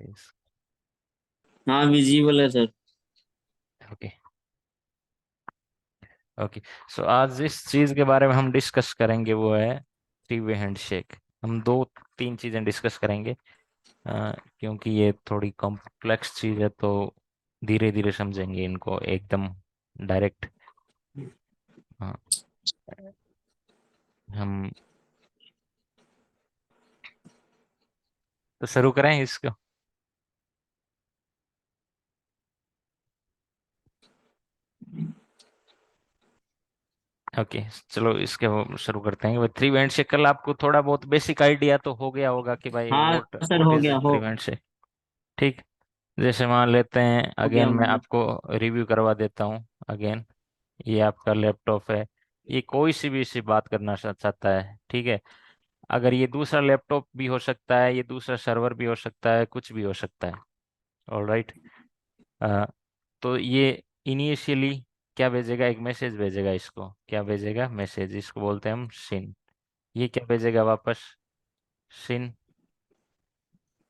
Is हाँ visible है sir. Okay. Okay, सो आज जिस चीज के बारे में हम डिस्कस करेंगे वो है थ्री वे हैंडशेक। हम दो तीन चीजें डिस्कस करेंगे, क्योंकि ये थोड़ी कॉम्प्लेक्स चीज है, तो धीरे धीरे समझेंगे इनको, एकदम डायरेक्ट। हाँ, हम तो शुरू करें इसको। ओके, चलो इसके वो शुरू करते हैं। थ्री वे हैंडशेक, कल आपको थोड़ा बहुत बेसिक आइडिया तो हो गया होगा कि भाई हाँ व्हाट सर व्हाट हो इज गया थ्री वे हैंडशेक। ठीक, जैसे मान लेते हैं, हो गया अगेन हो मैं गया। आपको रिव्यू करवा देता हूँ। अगेन, ये आपका लैपटॉप है, ये कोई सी बात करना चाहता है, ठीक है। अगर ये दूसरा लैपटॉप भी हो सकता है, ये दूसरा सर्वर भी हो सकता है, कुछ भी हो सकता है। ऑलराइट, तो ये इनिशियली क्या भेजेगा, एक मैसेज भेजेगा। इसको क्या भेजेगा, मैसेज, इसको बोलते हैं हम सिन। ये क्या भेजेगा वापस, सिन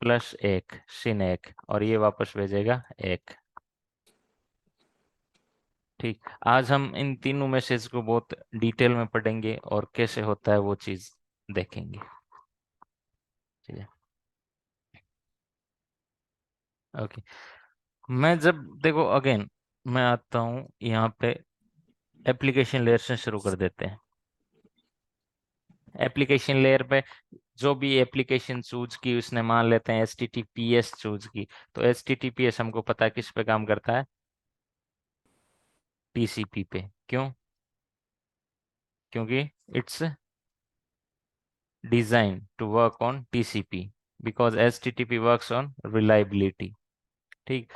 प्लस एक, सिन एक, और ये वापस भेजेगा एक। ठीक, आज हम इन तीनों मैसेज को बहुत डिटेल में पढ़ेंगे और कैसे होता है वो चीज देखेंगे। ठीक है, ओके। मैं जब देखो, अगेन मैं आता हूँ यहाँ पे, एप्लीकेशन लेयर से शुरू कर देते हैं। एप्लीकेशन लेयर पे जो भी एप्लीकेशन चूज की, उसने मान लेते हैं HTTPS चूज की, तो HTTPS हमको पता है किस पे काम करता है, TCP पे। क्यों? क्योंकि it's design to work on TCP, because HTTP works on reliability. ठीक,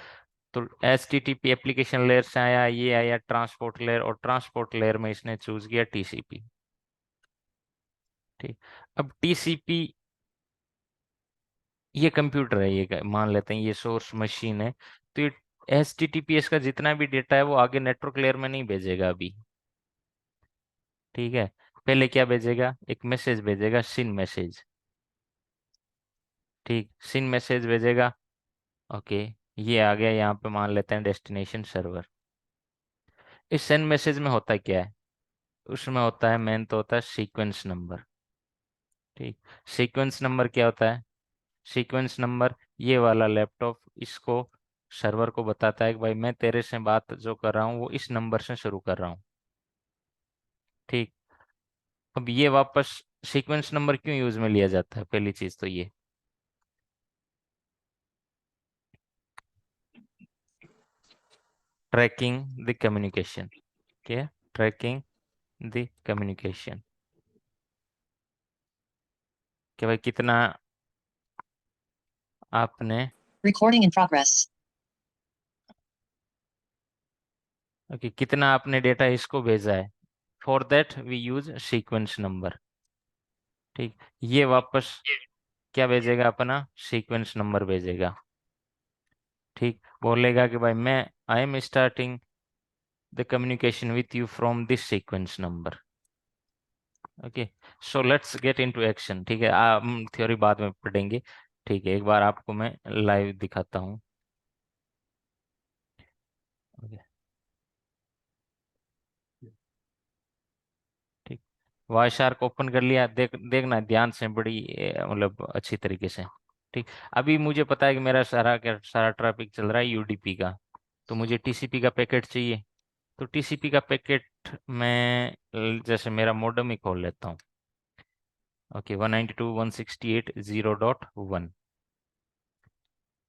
तो HTTP एप्लीकेशन लेयर से आया, ये आया ट्रांसपोर्ट लेयर, और ट्रांसपोर्ट लेयर में इसने चूज किया TCP। ठीक, अब TCP, ये कंप्यूटर है, ये मान लेते हैं ये सोर्स मशीन है, तो ये HTTPS का जितना भी डेटा है वो आगे नेटवर्क लेयर में नहीं भेजेगा अभी। ठीक है, पहले क्या भेजेगा, एक मैसेज भेजेगा, सिन मैसेज। ठीक, सिन मैसेज भेजेगा। ओके, ये आ गया, यहाँ पे मान लेते हैं डेस्टिनेशन सर्वर। इस सेंड मैसेज में होता क्या है, उसमें होता है, मेन तो होता है सीक्वेंस नंबर। ठीक, सीक्वेंस नंबर क्या होता है, सीक्वेंस नंबर, ये वाला लैपटॉप इसको सर्वर को बताता है कि भाई मैं तेरे से बात जो कर रहा हूँ वो इस नंबर से शुरू कर रहा हूँ। ठीक, अब ये वापस सीक्वेंस नंबर क्यों यूज में लिया जाता है, पहली चीज तो ये, ट्रैकिंग द कम्युनिकेशन। क्या, ट्रैकिंग द कम्युनिकेशन, कि भाई कितना आपने, Recording in progress. ओके, कितना आपने डेटा इसको भेजा है, for that we use sequence number. ठीक, ये वापस क्या भेजेगा, अपना सीक्वेंस नंबर भेजेगा। ठीक, बोलेगा कि भाई मैं, I am starting the communication with you from this sequence number. Okay, so let's get into action. ठीक है, हम थ्योरी बाद में पढ़ेंगे। ठीक है, एक बार आपको मैं लाइव दिखाता हूँ। ओके, ठीक, वाई शार्क ओपन कर लिया, देखना ध्यान से, बड़ी मतलब अच्छी तरीके से। ठीक, अभी मुझे पता है कि मेरा सारा ट्रैफिक चल रहा है UDP का, तो मुझे TCP का पैकेट चाहिए। तो TCP का पैकेट मैं जैसे मेरा मॉडेम ही खोल लेता हूँ। ओके, 192.168.0.1,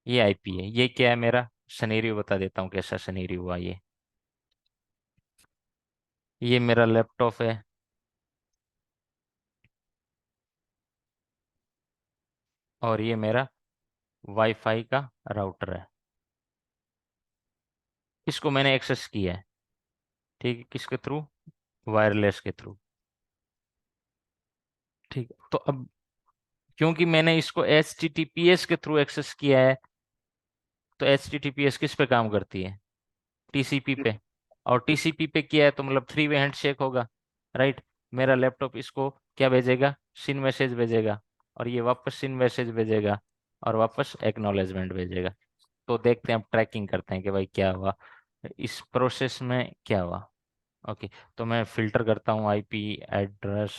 ये IP है। ये क्या है, मेरा सनेरियो बता देता हूँ कैसा सनेरियो हुआ। ये मेरा लैपटॉप है, और ये मेरा वाईफाई का राउटर है। इसको मैंने एक्सेस किया है, ठीक है, किसके थ्रू, वायरलेस के थ्रू। ठीक, तो अब क्योंकि मैंने इसको HTTPS के थ्रू एक्सेस किया है, तो HTTPS किस पे काम करती है, TCP पे, और TCP पे किया है तो मतलब थ्री वे हैंडशेक होगा। राइट, मेरा लैपटॉप इसको क्या भेजेगा, सिन मैसेज भेजेगा, और ये वापस सिन मैसेज भेजेगा, और वापस एक्नॉलेजमेंट भेजेगा। तो देखते हैं, अब ट्रैकिंग करते हैं कि भाई क्या हुआ इस प्रोसेस में, क्या हुआ। ओके, तो मैं फिल्टर करता हूँ आईपी एड्रेस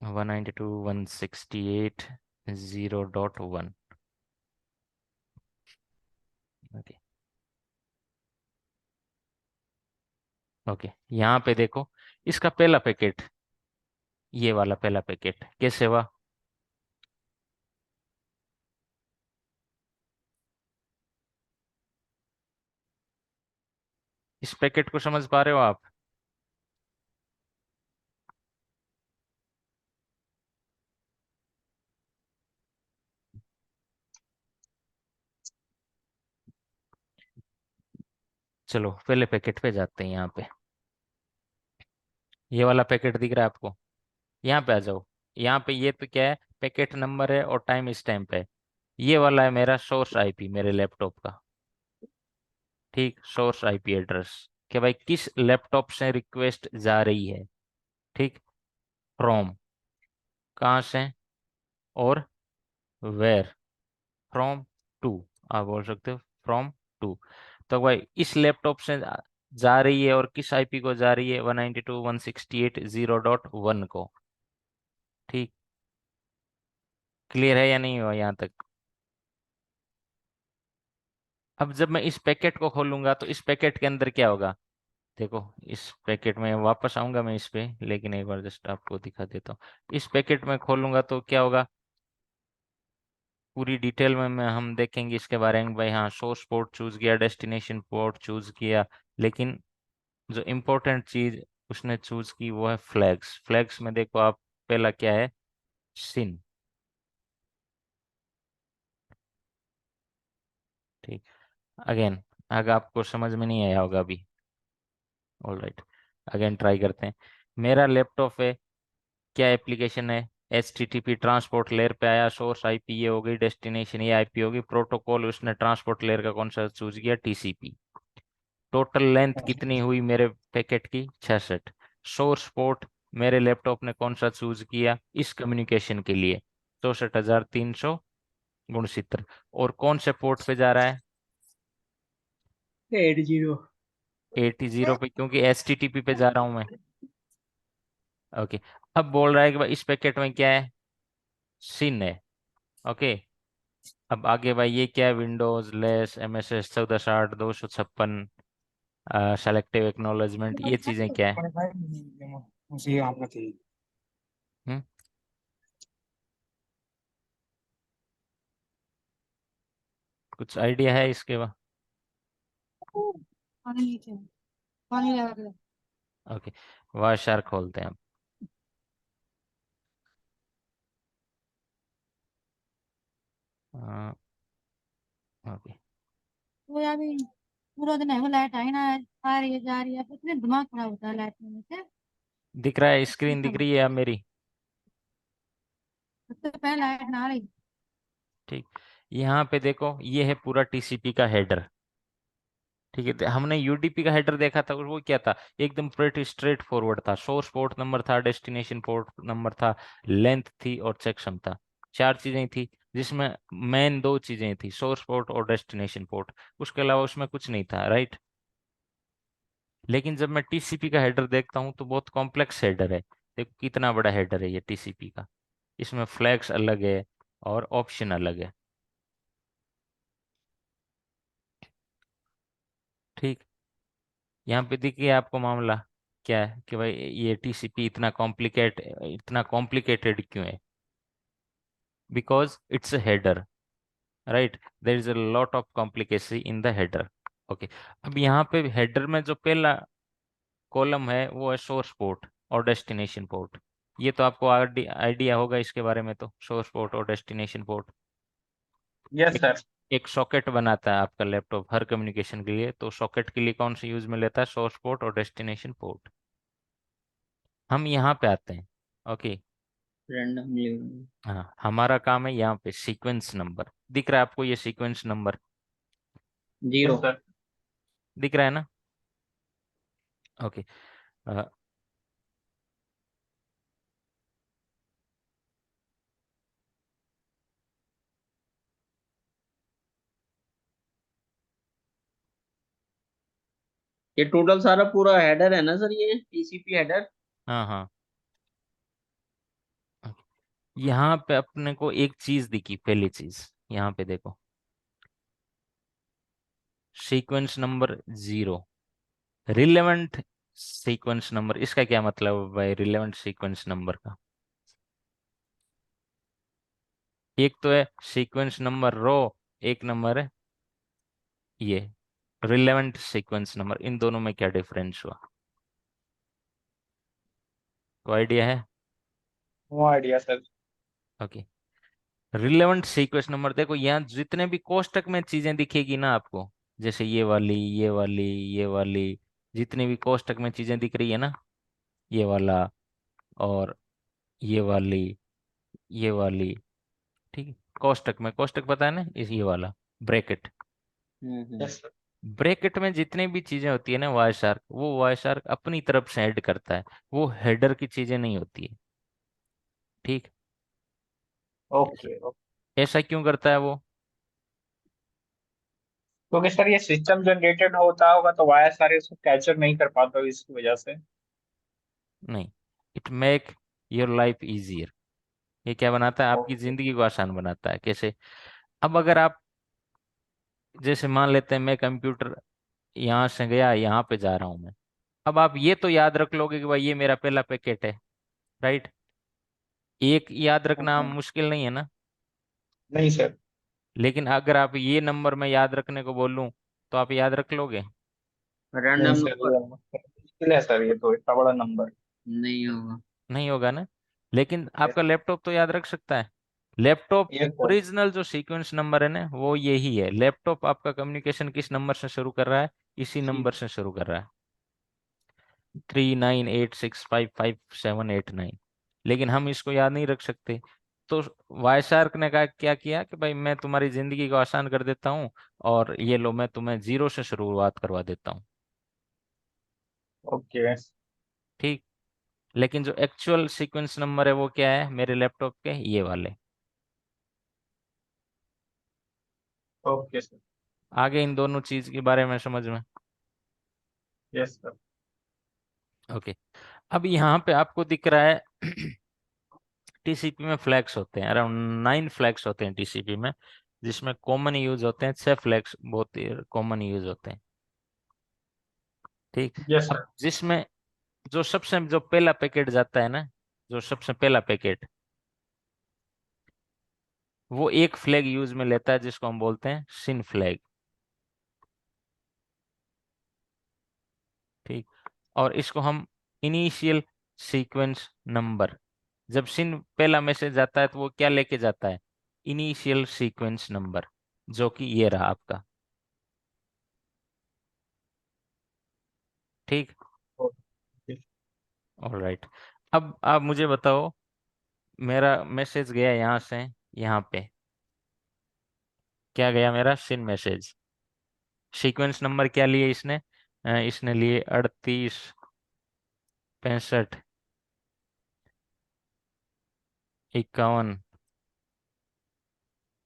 192.168.0.1। ओके। ओके, यहाँ पे देखो इसका पहला पैकेट, ये वाला पहला पैकेट कैसे हुआ। इस पैकेट को समझ पा रहे हो आप? चलो पहले पैकेट पे जाते हैं। यहाँ पे ये वाला पैकेट दिख रहा है आपको? यहाँ पे आ जाओ। यहाँ पे ये तो क्या है, पैकेट नंबर है और टाइम स्टैम्प है। ये वाला है मेरा सोर्स आईपी मेरे लैपटॉप का। ठीक, सोर्स आईपी एड्रेस कि भाई किस लैपटॉप से रिक्वेस्ट जा रही है। ठीक, फ्रॉम कहाँ से, और वेयर, फ्रॉम टू, आप बोल सकते हो फ्रॉम टू। तो भाई इस लैपटॉप से जा रही है और किस आईपी को जा रही है, 192.168.0.1 को। ठीक, क्लियर है या नहीं हुआ यहाँ तक? अब जब मैं इस पैकेट को खोलूंगा तो इस पैकेट के अंदर क्या होगा, देखो इस पैकेट में वापस आऊंगा मैं इस पे, लेकिन एक बार जस्ट आपको दिखा देता हूँ। इस पैकेट में खोलूंगा तो क्या होगा, पूरी डिटेल में हम देखेंगे इसके बारे में। भाई हाँ, सोर्स पोर्ट चूज किया, डेस्टिनेशन पोर्ट चूज किया, लेकिन जो इम्पोर्टेंट चीज उसने चूज की वो है फ्लैग्स। फ्लैग्स में देखो आप, पहला क्या है, सिन। ठीक, अगेन, अगर आपको समझ में नहीं आया होगा अभी, ऑल राइट, अगेन ट्राई करते हैं। मेरा लैपटॉप है, क्या एप्लीकेशन है, H T T P transport layer पे आया, सोर्स आईपी ये हो गई, डेस्टिनेशन ये आईपी होगी, प्रोटोकॉल उसने ट्रांसपोर्ट लेयर का कौन सा चूज किया, टीसीपी। टोटल लेंथ कितनी हुई मेरे पैकेट की, 66। सोर्स पोर्ट मेरे लैपटॉप ने कौन सा चूज किया इस कम्युनिकेशन के लिए, 64,369। और कौन से पोर्ट पे जा रहा है, 80। 80 पे, क्योंकि एच टी टी पी पे जा रहा हूं मैं। ओके, अब बोल रहा है कि भाई इस पैकेट में क्या है, सिन है। ओके, अब आगे भाई ये क्या है, Windows less MSS 1460 256, selective acknowledgement, ये चीजें क्या है? मुझे आप बताइए। हम्म, कुछ आइडिया है इसके बाद? पानी नीचे, पानी लगा के। ओके, वाशार खोलते हैं हम। ओके, वो यार भी पूरा दिन है, वो लाइट आई ना, आ रही है जा रही है, इतने दिमाग खराब होता है लाइट में से। दिख रहा है, स्क्रीन दिख रही है अब मेरी? सबसे पहले लाइट ना आ रही। ठीक, यहाँ पे देखो ये है पूरा टीसीपी का हेडर। ठीक है, तो हमने यूडीपी का हेडर देखा था और वो क्या था, एकदम प्रेटी स्ट्रेट फॉरवर्ड था। सोर्स पोर्ट नंबर था, डेस्टिनेशन पोर्ट नंबर था, लेंथ थी और चेकसम था। चार चीजें थी, जिसमें मेन दो चीजें थी, सोर्स पोर्ट और डेस्टिनेशन पोर्ट। उसके अलावा उसमें कुछ नहीं था, राइट। लेकिन जब मैं टीसीपी का हेडर देखता हूँ तो बहुत कॉम्प्लेक्स हेडर है। देखो कितना बड़ा हेडर है ये टीसीपी का, इसमें फ्लैग्स अलग है और ऑप्शन अलग है। ठीक, यहाँ पे देखिए आपको मामला क्या है कि भाई ये टीसीपी इतना कॉम्प्लिकेटेड क्यों है, because it's a header, right. There is a lot of complicacy in the header. Okay, अब यहाँ पे हेडर में जो पहला कॉलम है वो है सोर्स पोर्ट और डेस्टिनेशन पोर्ट। ये तो आपको आइडिया होगा इसके बारे में, तो सोर्स पोर्ट और डेस्टिनेशन पोर्ट यस एक, सर। एक सॉकेट बनाता है आपका लैपटॉप हर कम्युनिकेशन के लिए। तो सॉकेट के लिए कौन सा यूज में लेता है, सोर्स पोर्ट और डेस्टिनेशन पोर्ट। हम यहाँ पे आते हैं। Okay, randomly. हाँ, हमारा काम है यहाँ पे सीक्वेंस नंबर। दिख रहा है आपको ये सीक्वेंस नंबर? 0 सर। दिख रहा है ना? ओके, ये टोटल सारा पूरा हेडर है ना सर, ये टीसीपी हेडर। हाँ हाँ। यहाँ पे अपने को एक चीज दिखी, पहली चीज यहाँ पे देखो, sequence number 0, relevant sequence number. इसका क्या मतलब है भाई रिलेवेंट सीक्वेंस नंबर का? एक तो है सीक्वेंस नंबर रो, एक नंबर है ये रिलेवेंट सीक्वेंस नंबर। इन दोनों में क्या डिफरेंस हुआ, कोई आइडिया है? No idea sir. Okay, relevant sequence number देखो, यहाँ जितने भी कोष्टक में चीजें दिखेगी ना आपको, जैसे ये वाली, ये वाली, ये वाली, जितनी भी कोष्टक में चीजें दिख रही है ना, ये वाला और ये वाली, ये वाली, ठीक है, कोष्टक में, कोष्टक पता है ना, इस ये वाला ब्रैकेट, यस सर। ब्रैकेट में जितनी भी चीजें होती है ना वाई शार्क, वो वाई शार्क अपनी तरफ से ऐड करता है, वो हेडर की चीजें नहीं होती है। ठीक, ओके ओके। ऐसा क्यों करता है वो? क्योंकि सर ये सिस्टम जनरेटेड होता होगा तो वाया सारे इसको कैप्चर नहीं कर पाता होगा, इसकी वजह से। नहीं, it make your life easier. ये क्या बनाता है, आपकी ओके। जिंदगी को आसान बनाता है। कैसे? अब अगर आप, जैसे मान लेते हैं मैं कंप्यूटर यहाँ से गया, यहाँ पे जा रहा हूँ मैं, अब आप ये तो याद रख लोगे कि भाई ये मेरा पहला पैकेट है, राइट? एक याद रखना मुश्किल नहीं है ना। नहीं सर। लेकिन अगर आप ये नंबर में याद रखने को बोलूं, तो आप याद रख लोगे? नहीं रैंडम सर, नंबर। ये मुश्किल है सर, ये तो इतना बड़ा नंबर। नहीं होगा। नहीं होगा ना। लेकिन आपका लैपटॉप तो याद रख सकता है। Laptop yes sir. ओरिजिनल जो सीक्वेंस नंबर है ना, वो यही है। लैपटॉप आपका कम्युनिकेशन किस नंबर से शुरू कर रहा है? इसी नंबर से शुरू कर रहा है, 3986555789। लेकिन हम इसको याद नहीं रख सकते। तो वायसार्क ने कहा, क्या किया कि भाई मैं तुम्हारी जिंदगी को आसान कर देता हूँ, और ये लो मैं तुम्हें 0 से शुरुआत करवा देता हूँ। ओके ठीक। लेकिन जो एक्चुअल सीक्वेंस नंबर है वो क्या है मेरे लैपटॉप के? ये वाले। Okay sir. आगे इन दोनों चीज के बारे में समझ में? Yes sir. ओके। अब यहाँ पे आपको दिख रहा है टीसीपी में फ्लैग्स होते हैं, अराउंड 9 फ्लैग्स होते हैं टीसीपी में, जिसमें कॉमन यूज होते हैं 6 फ्लैग्स, बहुत कॉमन यूज होते हैं। ठीक। यस अब सर। जिसमें जो पहला पैकेट जाता है ना, जो सबसे पहला पैकेट, वो एक फ्लैग यूज में लेता है जिसको हम बोलते हैं सिन फ्लैग। ठीक। और इसको हम इनिशियल सीक्वेंस नंबर, जब सिन पहला मैसेज आता है तो वो क्या लेके जाता है? इनिशियल सीक्वेंस नंबर, जो कि ये रहा आपका। ठीक। ओके। ऑलराइट। अब आप मुझे बताओ, मेरा मैसेज गया यहाँ से यहाँ पे, क्या गया मेरा? सिन मैसेज। सीक्वेंस नंबर क्या लिए इसने? इसने लिए 38 65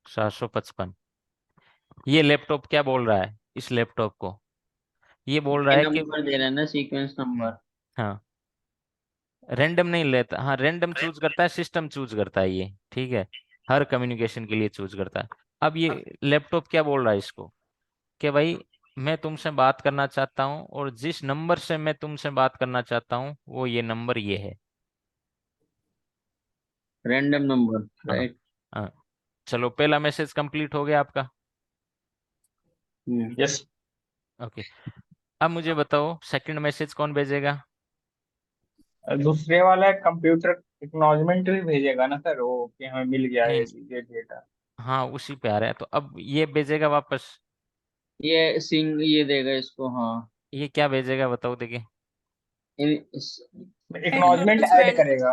755। ये लैपटॉप क्या बोल रहा है इस लैपटॉप को? ये बोल रहा ये है कि नंबर दे रहा है ना, सीक्वेंस नंबर। हाँ, रैंडम नहीं लेता, हाँ रैंडम चूज करता है, सिस्टम चूज करता है ये, ठीक है, हर कम्युनिकेशन के लिए चूज करता है। अब ये लैपटॉप क्या बोल रहा है इसको कि भाई मैं तुमसे बात करना चाहता हूँ, और जिस नंबर से मैं तुमसे बात करना चाहता हूँ वो ये नंबर ये है। रैंडम नंबर, हाँ राइट। हाँ। चलो, पहला मैसेज कंप्लीट हो गया आपका। यस। ओके। अब मुझे बताओ सेकंड मैसेज कौन भेजेगा? दूसरे वाला कंप्यूटर एक्नॉलेजमेंट भी भेजेगा ना सर, वो कि हमें मिल गया है नहीं, ये डेटा। हाँ उसी पे आ रहा है, तो अब ये भेजेगा वापस। ये सिंग ये देगा इसको, हाँ। ये क्या भेजेगा बताओ देखिए। Acknowledgement add acknowledgement. करेगा।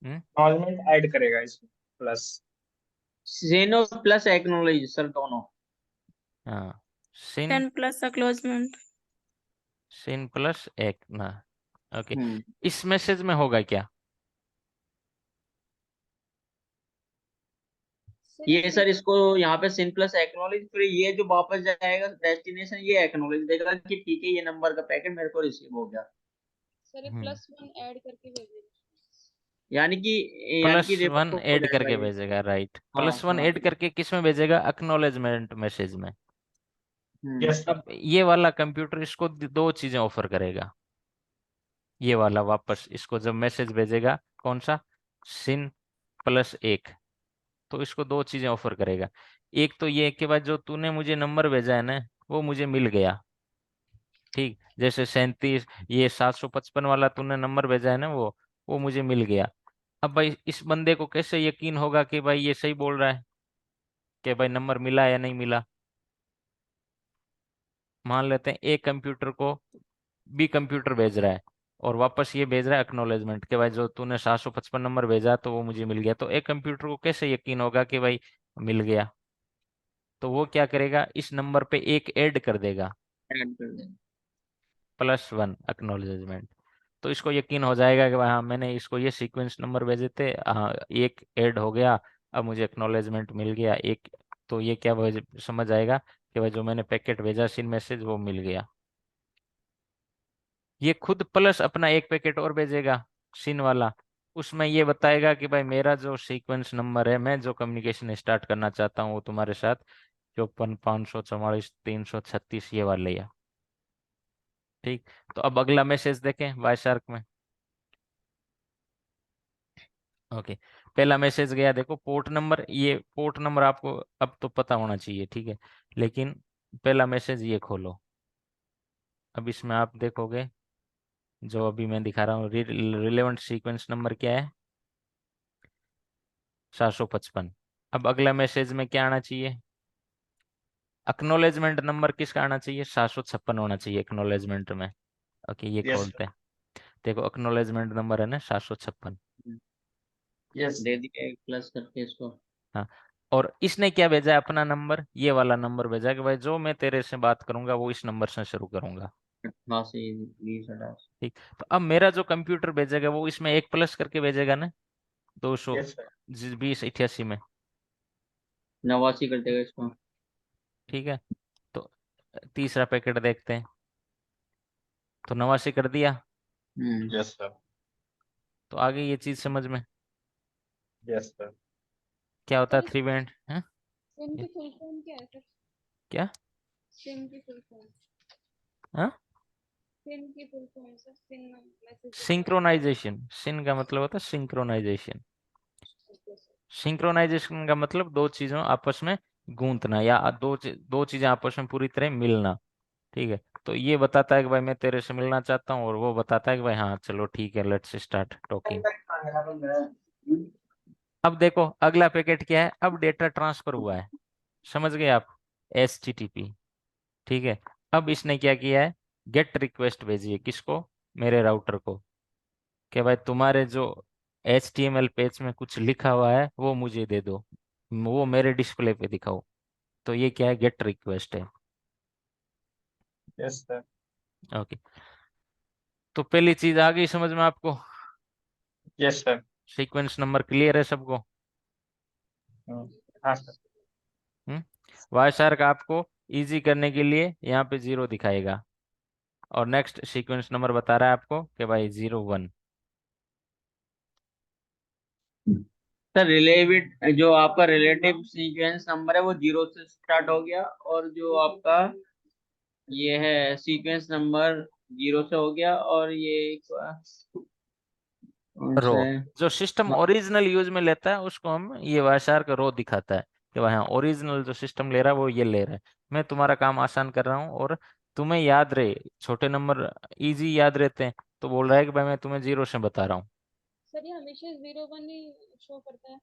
हम्म। एक्नॉलेजमेंट ऐड करेगा इसमें प्लस। जेनो प्लस एक्नोलेज सर, दोनों। हाँ, सिन, 10 प्लस एक्नॉलेजमेंट। सिन प्लस एक ना। ओके। हम्म। इस मैसेज में होगा क्या? ये सर इसको यहाँ पे सिन प्लस एक्नॉलेज, फिर ये जो वापस जाएगा डेस्टिनेशन, ये एक्नॉलेज देगा कि ठीक है ये नंबर का पैकेट मेरे को रिसीव हो गया। सर ये हम्म। +1 ऐड करके भेजेगा। यानी कि प्लस रिवर्स 1 हो ऐड जाएगा करके ये। भेजेगा, राइट। हाँ प्लस 1 हाँ। ऐड करके किस में भेजेगा? अक्नॉलेजमेंट मैसेज में। Yes sir. अब ये वाला कंप्यूटर इसको दो चीजें ऑफर करेगा। ये वाला वापस इसको जब मैसेज भेजेगा, कौन सा? सिन +1, तो इसको दो चीजें ऑफर करेगा। एक तो ये कि भाई जो तूने मुझे नंबर भेजा है ना, वो मुझे मिल गया। ठीक, जैसे 37, ये 755 वाला तूने नंबर भेजा है ना, वो मुझे मिल गया। अब भाई इस बंदे को कैसे यकीन होगा कि भाई ये सही बोल रहा है, कि भाई नंबर मिला या नहीं मिला? मान लेते हैं एक कंप्यूटर को बी कंप्यूटर भेज रहा है, और वापस ये भेज रहा है एक्नॉलेजमेंट कि भाई जो तूने 755 नंबर भेजा तो वो मुझे मिल गया। तो एक कंप्यूटर को कैसे यकीन होगा कि भाई मिल गया? तो वो क्या करेगा, इस नंबर पे एक ऐड कर देगा, ऐड कर देंगे। +1 एक्नॉलेजमेंट। तो इसको यकीन हो जाएगा कि भाई हाँ, मैंने इसको ये सीक्वेंस नंबर भेजे थे, हाँ एक ऐड हो गया, अब मुझे एक्नॉलेजमेंट मिल गया एक। तो ये क्या समझ आएगा कि भाई जो मैंने पैकेट भेजा सिन मैसेज, वो मिल गया। ये खुद प्लस अपना एक पैकेट और भेजेगा सिन वाला, उसमें ये बताएगा कि भाई मेरा जो सीक्वेंस नंबर है, मैं जो कम्युनिकेशन स्टार्ट करना चाहता हूँ वो तुम्हारे साथ 54 544 336 ये वाले है। ठीक, तो अब अगला मैसेज देखें वाई शार्क में। ओके, पहला मैसेज गया, देखो पोर्ट नंबर, ये पोर्ट नंबर आपको अब तो पता होना चाहिए, ठीक है। लेकिन पहला मैसेज ये खोलो, अब इसमें आप देखोगे जो अभी मैं दिखा रहा हूँ, रिलेवेंट सीक्वेंस नंबर क्या है? 755। अब अगला मैसेज में क्या आना चाहिए? एक्नोलेजमेंट नंबर किसका आना चाहिए? 756 होना चाहिए एक्नोलेजमेंट में। ओके, ये यस खोलते हैं, देखो एक्नोलेजमेंट नंबर है ना 756। यस। दे दिया एक प्लस करके इसको। हाँ, और इसने क्या भेजा है? अपना नंबर, ये वाला नंबर भेजा कि भाई जो मैं तेरे से बात करूंगा वो इस नंबर से शुरू करूंगा। 88 20 88। ठीक, तो अब मेरा जो कंप्यूटर भेजेगा वो इसमें एक प्लस करके भेजेगा ना, दो सौ यस सर। बीस 88 में। 89 कर देगा इसको। ठीक है, तो तीसरा पैकेट देखते हैं, तो 89 कर दिया। Yes sir. तो आगे ये चीज समझ में यस सर। क्या होता है? सर 3 बैंड है सिम की फुल फॉर्म क्या है सर? क्या? सिम की फुल फॉर्म। हाँ, सिम की full form sir, SIM message. Synchronization. SYN का मतलब होता है सिंक्रोनाइजेशन। Okay sir. सिंक्रोनाइजेशन का मतलब दो चीजों आपस में गूंथना, या दो चीजें आपस में पूरी तरह मिलना। ठीक है, तो ये बताता है कि भाई मैं तेरे से मिलना चाहता हूँ, और वो बताता है कि भाई हाँ चलो ठीक है, लेट्स स्टार्ट टॉकिंग। अब देखो अगला पैकेट क्या है, अब डेटा ट्रांसफर हुआ है, समझ गए आप? HTTP। ठीक है, अब इसने क्या किया है, गेट रिक्वेस्ट भेजी है, किसको? मेरे राउटर को, कि भाई तुम्हारे जो HTML पेज में कुछ लिखा हुआ है वो मुझे दे दो, वो मेरे डिस्प्ले पे दिखाओ। तो ये क्या है? गेट रिक्वेस्ट है। Yes sir. ओके, तो पहली चीज आ गई समझ में आपको? Yes sir. Sequence number clear है सबको? हाँ सर। वाई शार्क आपको इजी करने के लिए यहाँ पे 0 दिखाएगा, और नेक्स्ट सीक्वेंस नंबर बता रहा है आपको कि भाई 01। सर रिलेटिव, जो आपका रिलेटिव सीक्वेंस नंबर है वो 0 से स्टार्ट हो गया, और जो आपका ये है सीक्वेंस नंबर 0 से हो गया, और ये कौन रो, सा है? जो सिस्टम ओरिजिनल यूज में लेता है उसको हम ये वाई शार्क रो दिखाता है कि भाई हाँ ओरिजिनल जो सिस्टम ले रहा है वो ये ले रहा है। मैं तुम्हारा काम आसान कर रहा हूँ, और तुम्हें याद रहे, छोटे नंबर इजी याद रहते हैं, तो बोल रहा है कि भाई मैं तुम्हें 0 से बता रहा हूँ। सर ये हमेशा 0 1 ही शो करता है?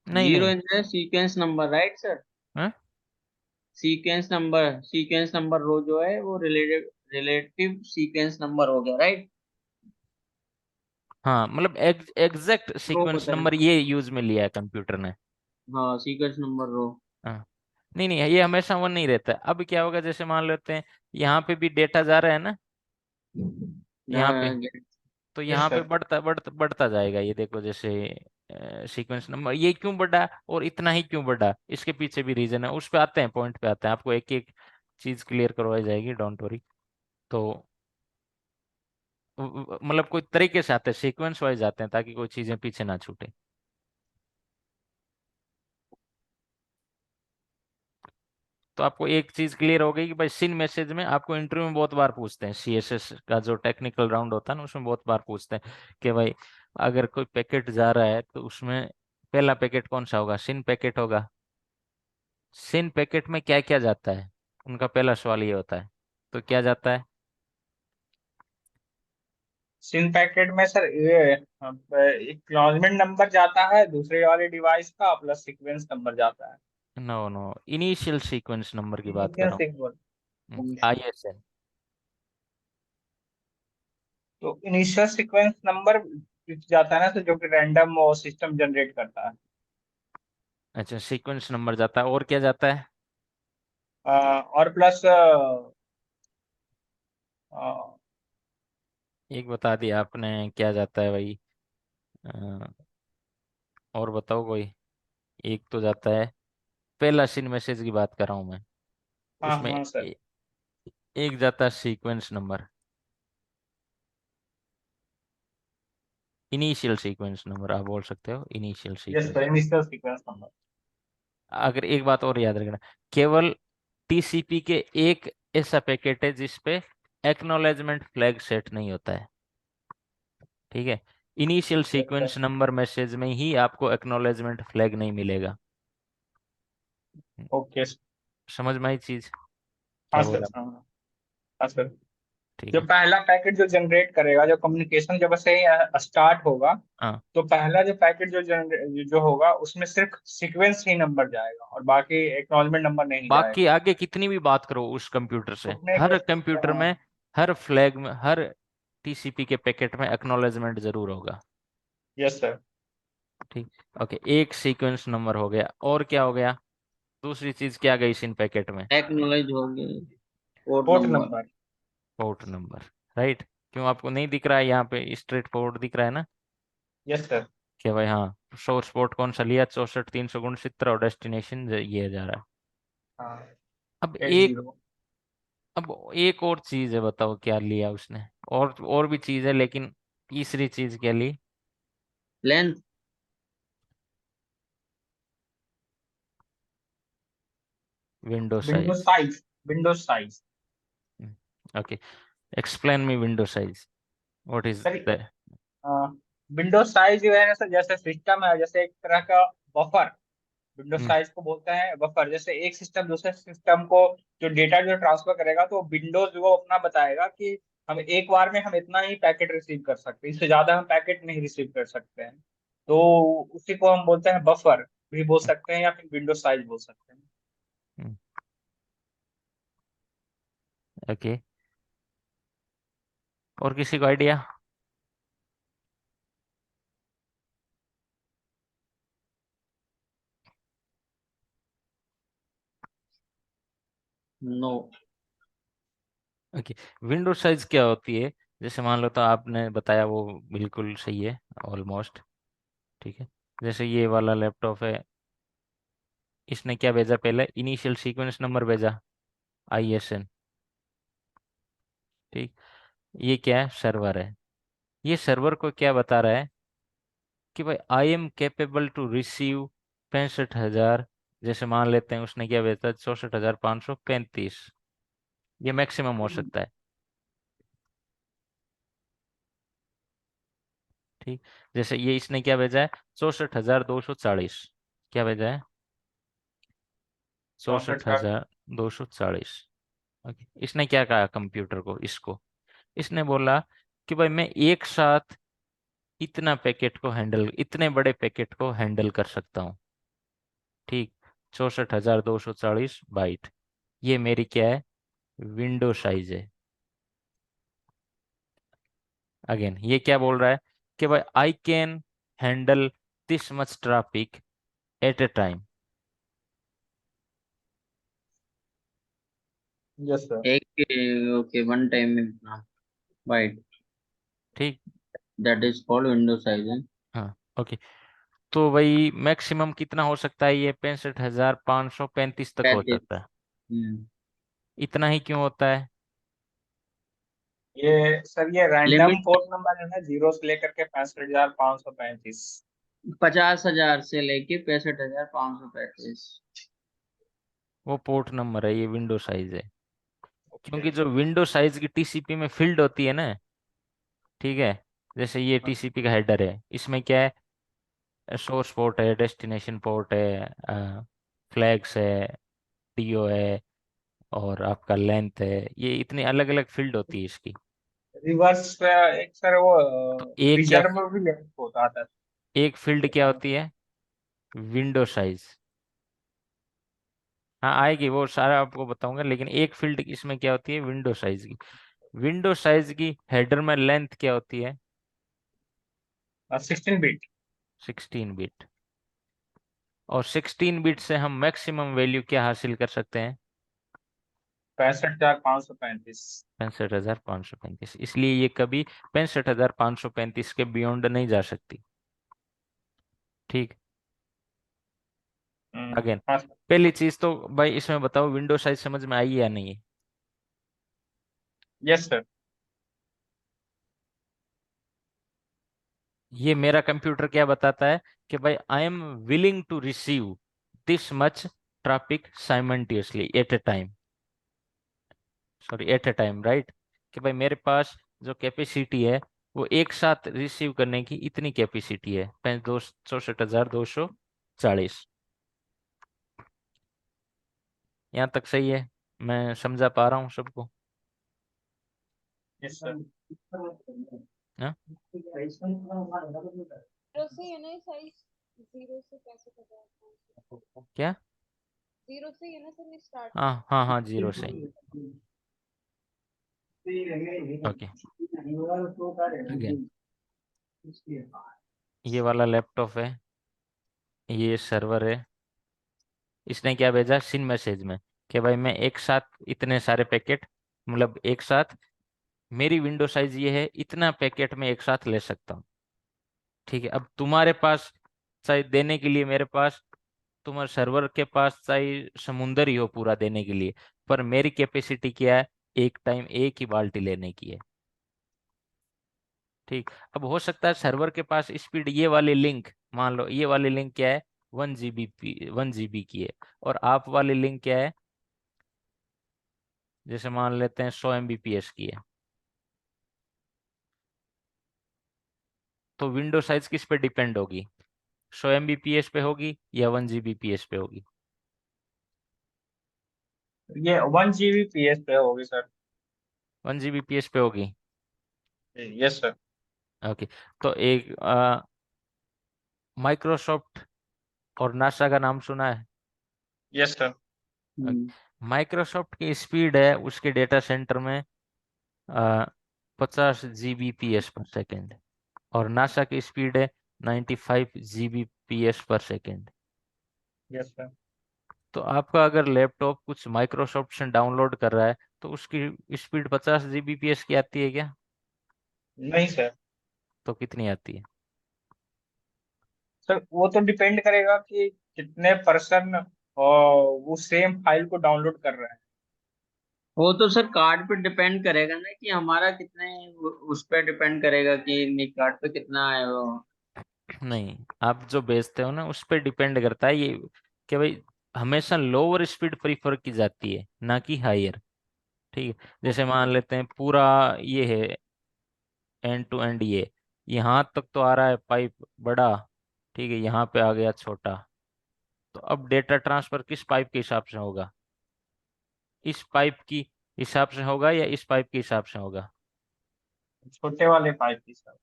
नहीं 0 नहीं, in the sequence number, right sir? हाँ सीक्वेंस नंबर रो जो है वो रिलेटिव सीक्वेंस नंबर हो गया, राइट? हाँ, मतलब एग्जैक्ट रो सीक्वेंस बताए। नंबर ये यूज में लिया है कंप्यूटर ने। हाँ, सीक्वेंस नंबर रो। हाँ, नहीं नहीं, ये हमेशा वन नहीं रहता है। अब क्या होगा, जैसे मान लेते हैं यहाँ पे भी डेटा जा रहा है ना, यहाँ पे, तो यस यहाँ पे सर। बढ़ता बढ़ता बढ़ता जाएगा, ये देखो जैसे सीक्वेंस नंबर ये क्यों बढ़ा और इतना ही क्यों बढ़ा, इसके पीछे भी रीजन है, उस पे आते हैं, पॉइंट पे आते हैं, आपको एक एक चीज क्लियर करवाई जाएगी, डोंट वरी। तो मतलब कोई तरीके से आते हैं, सीक्वेंस वाइज आते हैं, ताकि कोई चीजें पीछे ना छूटे। तो आपको एक चीज क्लियर हो गई कि भाई सिन मैसेज में आपको इंटरव्यू में बहुत बार पूछते हैं, सीएसएस का जो टेक्निकल राउंड होता है ना, उसमें बहुत बार पूछते हैं कि भाई अगर कोई पैकेट जा रहा है तो उसमें पहला पैकेट कौन सा होगा, सिन पैकेट होगा। सिन पैकेट में क्या क्या जाता है, उनका पहला सवाल ये होता है, तो क्या जाता है। सिन पैकेट में सर ये एक्नॉलेजमेंट नंबर जाता है दूसरे वाले डिवाइस का, प्लस सीक्वेंस नंबर जाता है। No no, initial sequence number की बात कर इनिशियल रहा सीक्वेंस। हूँ, आईएसएन। तो इनिशियल सीक्वेंस नंबर जाता है ना सर, जो कि रैंडम और सिस्टम जनरेट करता है। अच्छा, सीक्वेंस नंबर जाता है, और क्या जाता है। और प्लस एक बता दिया आपने, क्या जाता है भाई, अ, और बताओ कोई। एक तो जाता है, पहला सिन मैसेज की बात कर रहा हूँ मैं, हाँ उसमें हाँ सर। एक जाता है sequence number, initial sequence number आप बोल सकते हो, initial yes sir, sequence. Initial sequence number. अगर एक बात और याद रखना, केवल टीसीपी के एक ऐसा पैकेट है जिसपे एक्नॉलेजमेंट फ्लैग सेट नहीं होता है, ठीक है। Initial yes sequence sir. Number message में ही आपको एक्नॉलेजमेंट फ्लैग नहीं मिलेगा। ओके। समझ में आई चीज, हाँ क्या सर, बोला। हाँ। हाँ सर। ठीक जो है। पहला पैकेट जो जनरेट करेगा, जो कम्युनिकेशन जब से स्टार्ट होगा, हाँ, तो पहला जो पैकेट जो होगा उसमें सिर्फ सीक्वेंस ही नंबर जाएगा और बाकी एक्नॉलेजमेंट नंबर नहीं बाकी जाएगा। आगे कितनी भी बात करो उस कंप्यूटर से, उतने हर के कंप्यूटर में, हर फ्लैग में, हर टीसीपी के पैकेट में एक्नॉलेजमेंट जरूर होगा। Yes sir. ठीक। ओके, एक सीक्वेंस नंबर हो गया, और क्या हो गया, दूसरी चीज क्या गई इस इन पैकेट में। एक्नॉलेज हो गए, port port number. Number. Port number, right. क्यों आपको नहीं दिख रहा है यहाँ पे, स्ट्रेट फॉरवर्ड दिख रहा है ना, यस सर। कि भाई हाँ, सोर्स पोर्ट कौन सा लिया, 64 369, और डेस्टिनेशन ये जा रहा है। हाँ। अब एट एक, जीरो अब एक और चीज है, बताओ क्या लिया उसने, और भी चीज है, लेकिन तीसरी चीज क्या ली। Length. Window window size. Size. Window size. Okay, explain me window size, what is sir, the. Window size जो है ना सर, जैसे सिस्टम है, जैसे एक तरह का बफर। विंडो साइज को बोलते हैं बफर। जैसे एक सिस्टम दूसरे सिस्टम को जो डेटा जो ट्रांसफर करेगा, तो विंडोज वो अपना बताएगा कि हम एक बार में हम इतना ही पैकेट रिसीव कर सकते हैं, इससे ज्यादा हम पैकेट नहीं रिसीव कर सकते हैं। तो उसी को हम बोलते हैं बफर भी बोल सकते हैं, या फिर विंडो साइज बोल सकते हैं। ओके, और किसी को idea. No. Okay, window size क्या होती है, जैसे मान लो, तो आपने बताया वो बिल्कुल सही है, ऑलमोस्ट, ठीक है। जैसे ये वाला लैपटॉप है, इसने क्या भेजा, पहले इनिशियल सीक्वेंस नंबर भेजा, आईएसएन, ठीक। ये क्या है, सर्वर है। ये सर्वर को क्या बता रहा है कि भाई I am capable to receive 65,000, जैसे मान लेते हैं उसने क्या भेजा, 64,535, ये मैक्सिमम हो सकता है, ठीक। जैसे ये इसने क्या भेजा है, 64,240, क्या भेजा है, 64 का। 64,240। ओके, इसने क्या कहा कंप्यूटर को, इसको इसने बोला कि भाई मैं एक साथ इतना पैकेट को हैंडल, इतने बड़े पैकेट को हैंडल कर सकता हूँ, ठीक। 64,240 बाइट, ये मेरी क्या है, विंडो साइज है। अगेन ये क्या बोल रहा है कि भाई I can handle this much traffic at a time, yes sir. एक, ओके, वन टाइम में इतना बाइट, ठीक। That is called window size. हाँ, ओके। तो भाई मैक्सिमम कितना हो सकता है? ये 65,535 तक हो 35। सकता है। हम्म। इतना ही क्यों होता है? ये सर ये रैंडम लिमिट पोर्ट नंबर है ना, 0 से लेकर के 65,535। 50,000 से लेके 65,535। वो पोर्ट नंबर है, ये विंडो साइज है। ओके। क्योंकि जो विंडो साइज की टीसीपी में फील्ड होती है ना, ठीक है, जैसे ये टीसीपी का हेडर है, इसमें क्या है? सोर्स पोर्ट है, डेस्टिनेशन पोर्ट है, फ्लैग्स है, टीओ है, और आपका लेंथ है। ये इतनी अलग अलग फील्ड होती है इसकी। रिवर्स एक सर वो तो एक क्या, रिजर्व में भी लेफ्ट होता था। एक फील्ड क्या होती है? Window size. हाँ आएगी, वो सारा आपको बताऊंगा, लेकिन एक फील्ड इसमें क्या होती है? विंडो साइज की। विंडो साइज की हेडर में लेंथ क्या होती है? 16 बिट। 16 बिट। और 16 बिट से हम मैक्सिमम वैल्यू क्या हासिल कर सकते हैं? 65,535। 65,535। इसलिए ये कभी 65,535 के बियॉन्ड नहीं जा सकती। ठीक। अगेन, हाँ सर। पहली चीज तो भाई इसमें बताओ, विंडो साइज समझ में आई या नहीं? Yes sir. ये मेरा कंप्यूटर क्या बताता है कि भाई I am willing to receive this much traffic simultaneously at a time, sorry at a time, right? कि भाई मेरे पास जो कैपेसिटी है वो एक साथ रिसीव करने की इतनी कैपेसिटी है, 64,240। यहाँ तक सही है? मैं समझा पा रहा हूँ सबको? Yes sir. हाँ? जीरो से है ना साइज, जीरो से 65,500। क्या? जीरो से है ना सर स्टार्ट। हाँ हाँ हाँ, जीरो से। ओके। अगेन, ये वाला लैपटॉप है, ये सर्वर है। इसने क्या भेजा सिन मैसेज में कि भाई मैं एक साथ इतने सारे पैकेट, मतलब एक साथ, मेरी विंडो साइज ये है, इतना पैकेट में एक साथ ले सकता हूँ। ठीक है, अब तुम्हारे पास चाहे देने के लिए, मेरे पास, तुम्हारे सर्वर के पास चाहे समुंदर ही हो पूरा देने के लिए, पर मेरी कैपेसिटी क्या है? एक टाइम एक ही बाल्टी लेने की है। ठीक। अब हो सकता है सर्वर के पास स्पीड, ये वाली लिंक, मान लो ये वाली लिंक क्या है? 1 GB की है, और आप वाली लिंक क्या है? जैसे मान लेते हैं 100 MBPS की है। तो विंडो साइज किस पे डिपेंड होगी? 100 MBPS पे होगी या 1 GBPS पे होगी? ये 1 GBps पे होगी सर। 1 GBPS पे होगी। Yes sir. ओके। तो एक माइक्रोसॉफ्ट और नासा का नाम सुना है? Yes sir. हम्म। माइक्रोसॉफ्ट की स्पीड है उसके डेटा सेंटर में 50 GBps/सेकेंड, और नासा की स्पीड है 95 GBps/सेकेंड। Yes sir. तो आपका अगर लैपटॉप कुछ माइक्रोसॉफ्ट से डाउनलोड कर रहा है, तो उसकी स्पीड 50 GBps की आती है क्या? नहीं सर। तो कितनी आती है? सर वो तो डिपेंड करेगा कि कितने पर्सन वो सेम फाइल को डाउनलोड कर रहे हैं। वो तो सर कार्ड पे डिपेंड करेगा ना, कि हमारा कितने, उस पे डिपेंड करेगा कि निक कार्ड पे कितना है वो। नहीं, आप जो बेचते हो ना उस पर डिपेंड करता है ये, कि भाई हमेशा लोअर स्पीड प्रीफर की जाती है, ना कि हायर। ठीक है, जैसे ओके। मान लेते हैं पूरा ये है एंड टू एंड, ये यहाँ तक तो आ रहा है पाइप बड़ा, ठीक है, यहाँ पे आ गया छोटा। तो अब डेटा ट्रांसफर किस पाइप के हिसाब से होगा? इस पाइप की हिसाब से होगा या इस पाइप के हिसाब से होगा? छोटे वाले पाइप की सर।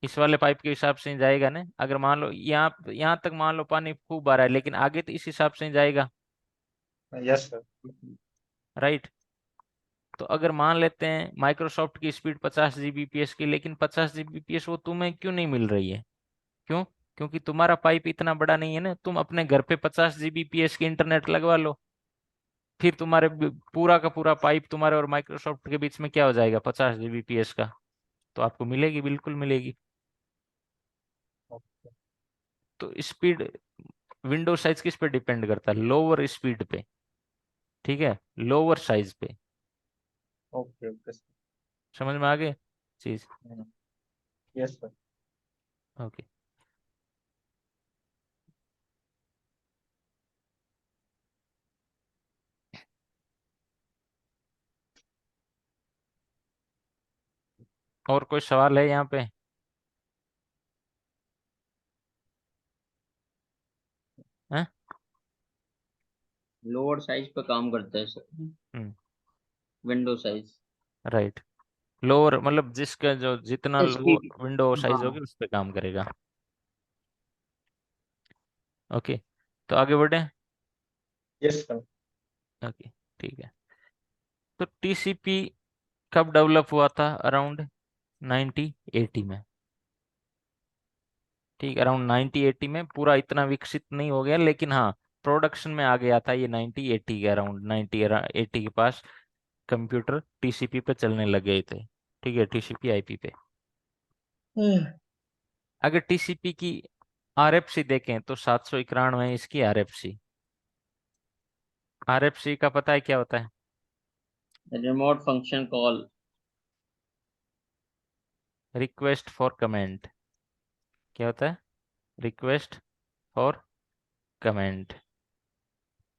इस वाले पाइप के हिसाब से ही जाएगा ना। अगर मान लो यहाँ यहाँ तक मान लो पानी खूब आ रहा है, लेकिन आगे तो इस हिसाब से ही जाएगा, यस सर। राइट? तो अगर मान लेते हैं माइक्रोसॉफ्ट की स्पीड 50 GBps की, लेकिन 50 GBps वो तुम्हें क्यों नहीं मिल रही है? क्यों? क्योंकि तुम्हारा पाइप इतना बड़ा नहीं है ना। तुम अपने घर पे 50 GBps की इंटरनेट लगवा लो, फिर तुम्हारे पूरा का पूरा पाइप तुम्हारे और माइक्रोसॉफ्ट के बीच में क्या हो जाएगा? 50 GBps का। तो आपको मिलेगी, बिल्कुल मिलेगी। तो स्पीड, विंडो साइज किस पे डिपेंड करता है? लोअर स्पीड पे, ठीक है, लोअर साइज पे। Okay okay sir. समझ में आ गए चीज? Yes sir. ओके। और कोई सवाल है यहाँ पे? हैं? लोअर साइज पे काम करता है sir, hmm. Window size. Right. Lower मतलब जिसका जो जितना लो एचपी। विंडो साइज हाँ। होगी उस पे काम करेगा। ओके, तो आगे बढ़े। Yes sir. ओके, ठीक है। तो टीसीपी कब डेवलप हुआ था? अराउंड 1980 में। ठीक, अराउंड 1980 में। पूरा इतना विकसित नहीं हो गया, लेकिन हाँ प्रोडक्शन में आ गया था ये 1980 के अराउंड, 1980 के पास कंप्यूटर टीसीपी पे चलने लग गए थे। ठीक है, टीसीपी आईपी पे। अगर टीसीपी की आरएफसी देखें तो 791 है इसकी आरएफसी। आरएफसी का पता है क्या होता है? Remote function call. Request for comment. क्या होता है? Request for comment.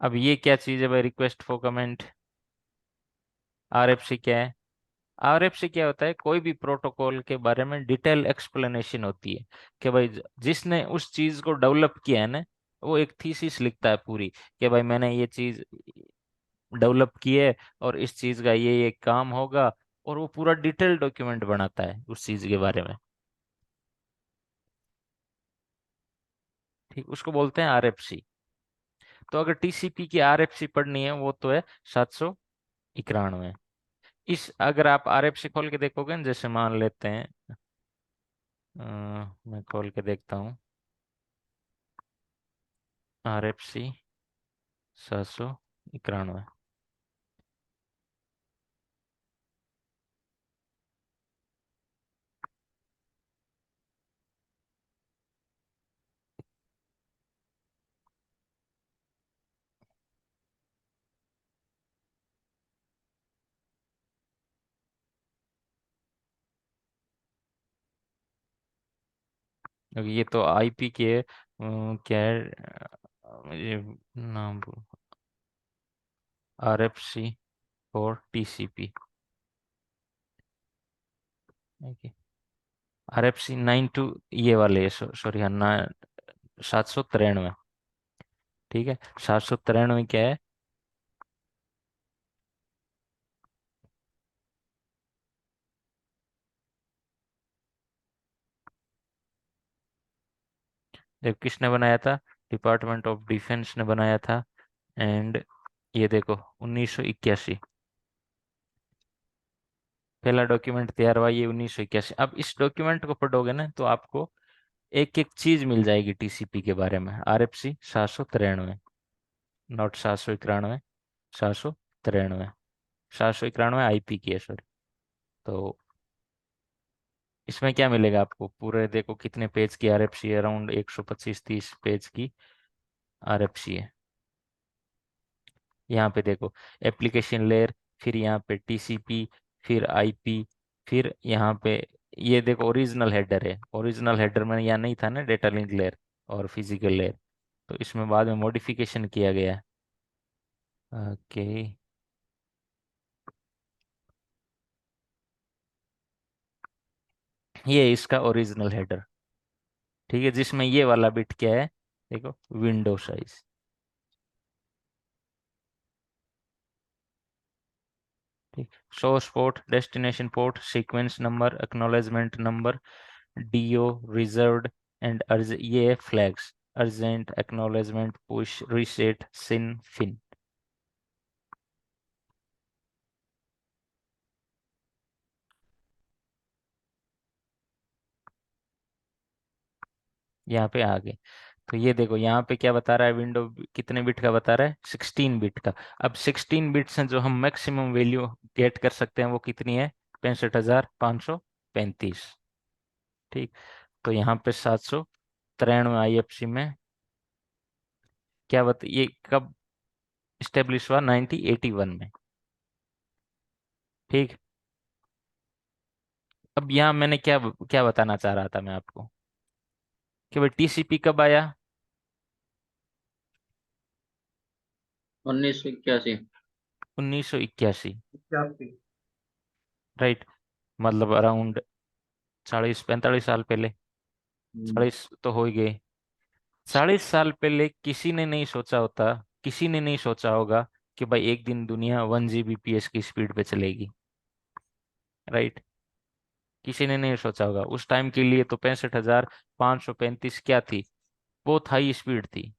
अब ये क्या चीज़ है भाई, रिक्वेस्ट फॉर कमेंट? आरएफसी क्या है? आरएफसी क्या होता है? कोई भी प्रोटोकॉल के बारे में डिटेल एक्सप्लेनेशन होती है कि भाई जिसने उस चीज को डेवलप किया है ना, वो एक थीसिस लिखता है पूरी, कि भाई मैंने ये चीज डेवलप की है और इस चीज का ये काम होगा, और वो पूरा डिटेल डॉक्यूमेंट बनाता है उस चीज के बारे में। ठीक, उसको बोलते हैं आरएफसी। तो अगर टीसीपी की आरएफसी पढ़नी है वो तो है 791। इस अगर आप आरएफसी खोल के देखोगे ना, जैसे मान लेते हैं मैं खोल के देखता हूँ आरएफसी 791। क्योंकि ये तो आईपी के क्या है, ये नाम आरएफसी और टीसीपी। आरएफसी 92 ये वाले, सॉरी हाँ ना, 793। ठीक है, 793 क्या है? देखो किसने बनाया था? डिपार्टमेंट ऑफ डिफेंस ने बनाया था। एंड ये देखो 1981 पहला डॉक्यूमेंट तैयार हुआ, ये 1981। अब इस डॉक्यूमेंट को पढ़ोगे ना तो आपको एक एक चीज मिल जाएगी टीसीपी के बारे में। RFC 793, not 791, 793। 791 आईपी की है, सॉरी। तो इसमें क्या मिलेगा आपको? पूरे देखो कितने पेज की आरएफसी है, अराउंड 125-30 पेज की आरएफसी है। यहाँ पे देखो एप्लीकेशन लेयर, फिर यहाँ पे टीसीपी, फिर आईपी, फिर यहाँ पे ये देखो ओरिजिनल हेडर है। ओरिजिनल हेडर में यहाँ नहीं था ना डेटा लिंक लेयर और फिजिकल लेयर, तो इसमें बाद में मॉडिफिकेशन किया गया है। ओके, ये है इसका ओरिजिनल हेडर। ठीक है, जिसमें ये वाला बिट क्या है? देखो विंडो साइज। ठीक, source port, destination port, sequence number, acknowledgement number, DO, reserved and URG, ये है flags. Urgent, acknowledgement, push, reset, SYN, FIN. यहाँ पे आ गए। तो ये देखो यहाँ पे क्या बता रहा है, विंडो कितने बिट का बता रहा है? 16 बिट का। अब 16 बिट से जो हम मैक्सिमम वैल्यू गेट कर सकते हैं वो कितनी है? 65,535। ठीक, तो यहाँ पे 93 IFC में क्या बता, ये कब स्टेब्लिश हुआ? 1981 में। ठीक। अब यहाँ मैंने क्या क्या बताना चाह रहा था मैं आपको कि भाई टीसीपी कब आया? 1981। 1981। क्या थी? राइट, मतलब अराउंड 40-45 साल पहले। 40 तो हो ही गए। 40 साल पहले किसी ने नहीं सोचा होता, किसी ने नहीं सोचा होगा कि भाई एक दिन दुनिया 1 Gbps की स्पीड पे चलेगी। राइट, किसी ने नहीं सोचा होगा। उस टाइम के लिए तो 65,535 क्या थी? बहुत हाई स्पीड थी।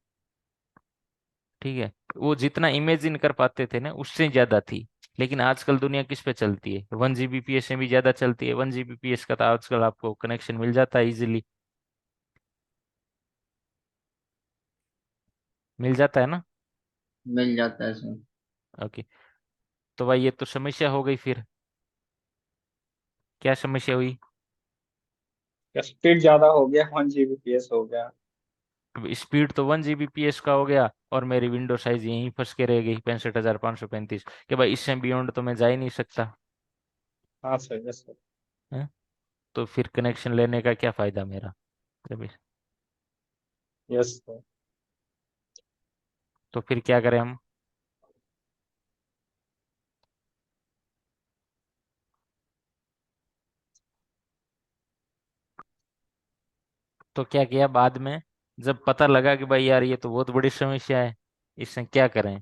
ठीक है, वो जितना इमेजिन कर पाते थे ना उससे ज्यादा थी। लेकिन आजकल दुनिया किस पे चलती है? 1 Gbps से भी ज्यादा चलती है। 1 Gbps का तो आजकल आपको कनेक्शन मिल जाता है इजीली, मिल जाता है ना। मिल जाता है सर। ओके, तो भाई ये तो समस्या हो गई फिर। क्या समस्या हुई? स्पीड ज्यादा हो गया, 1 Gbps हो गया। स्पीड तो 1 Gbps का हो गया और मेरी विंडो साइज यहीं फंस के रह गई 65,535 कि भाई इससे बियॉन्ड तो मैं जा ही नहीं सकता हाँ सर, यस सर। है। तो फिर कनेक्शन लेने का क्या फायदा मेरा? जब यस सर। तो फिर क्या करें हम? तो क्या किया बाद में, जब पता लगा कि भाई यार ये तो बहुत बड़ी समस्या है, इससे क्या करें?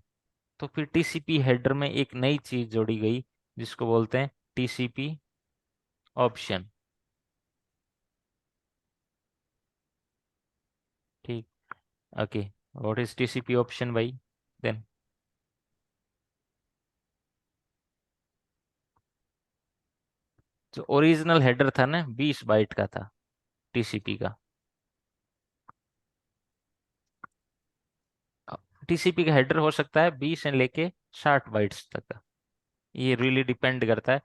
तो फिर टीसीपी हेडर में एक नई चीज जोड़ी गई जिसको बोलते हैं टीसीपी ऑप्शन। ठीक। Okay, what is TCP option भाई? देन जो ओरिजिनल हेडर था ना 20 बाइट का था टीसीपी का। टीसीपी का हेडर हो सकता है 20 से लेके 60 बाइट्स तक का। ये रियली डिपेंड करता है।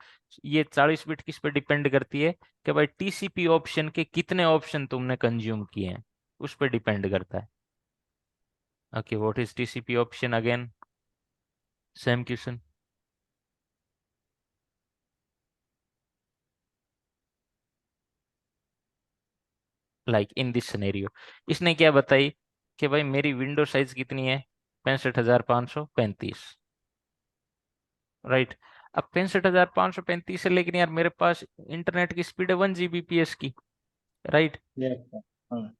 ये 40 बिट किस पे डिपेंड करती है कि भाई टीसीपी ऑप्शन के कितने ऑप्शन तुमने कंज्यूम किए हैं, उस पर डिपेंड करता है। Okay, what is TCP option again? Same question. Like in this scenario, इसने क्या बताई कि भाई मेरी विंडो साइज कितनी है? 65,535। राइट, अब 65,535 है लेकिन यार मेरे पास इंटरनेट की स्पीड है 1 Gbps की। Right, yes sir. हाँ।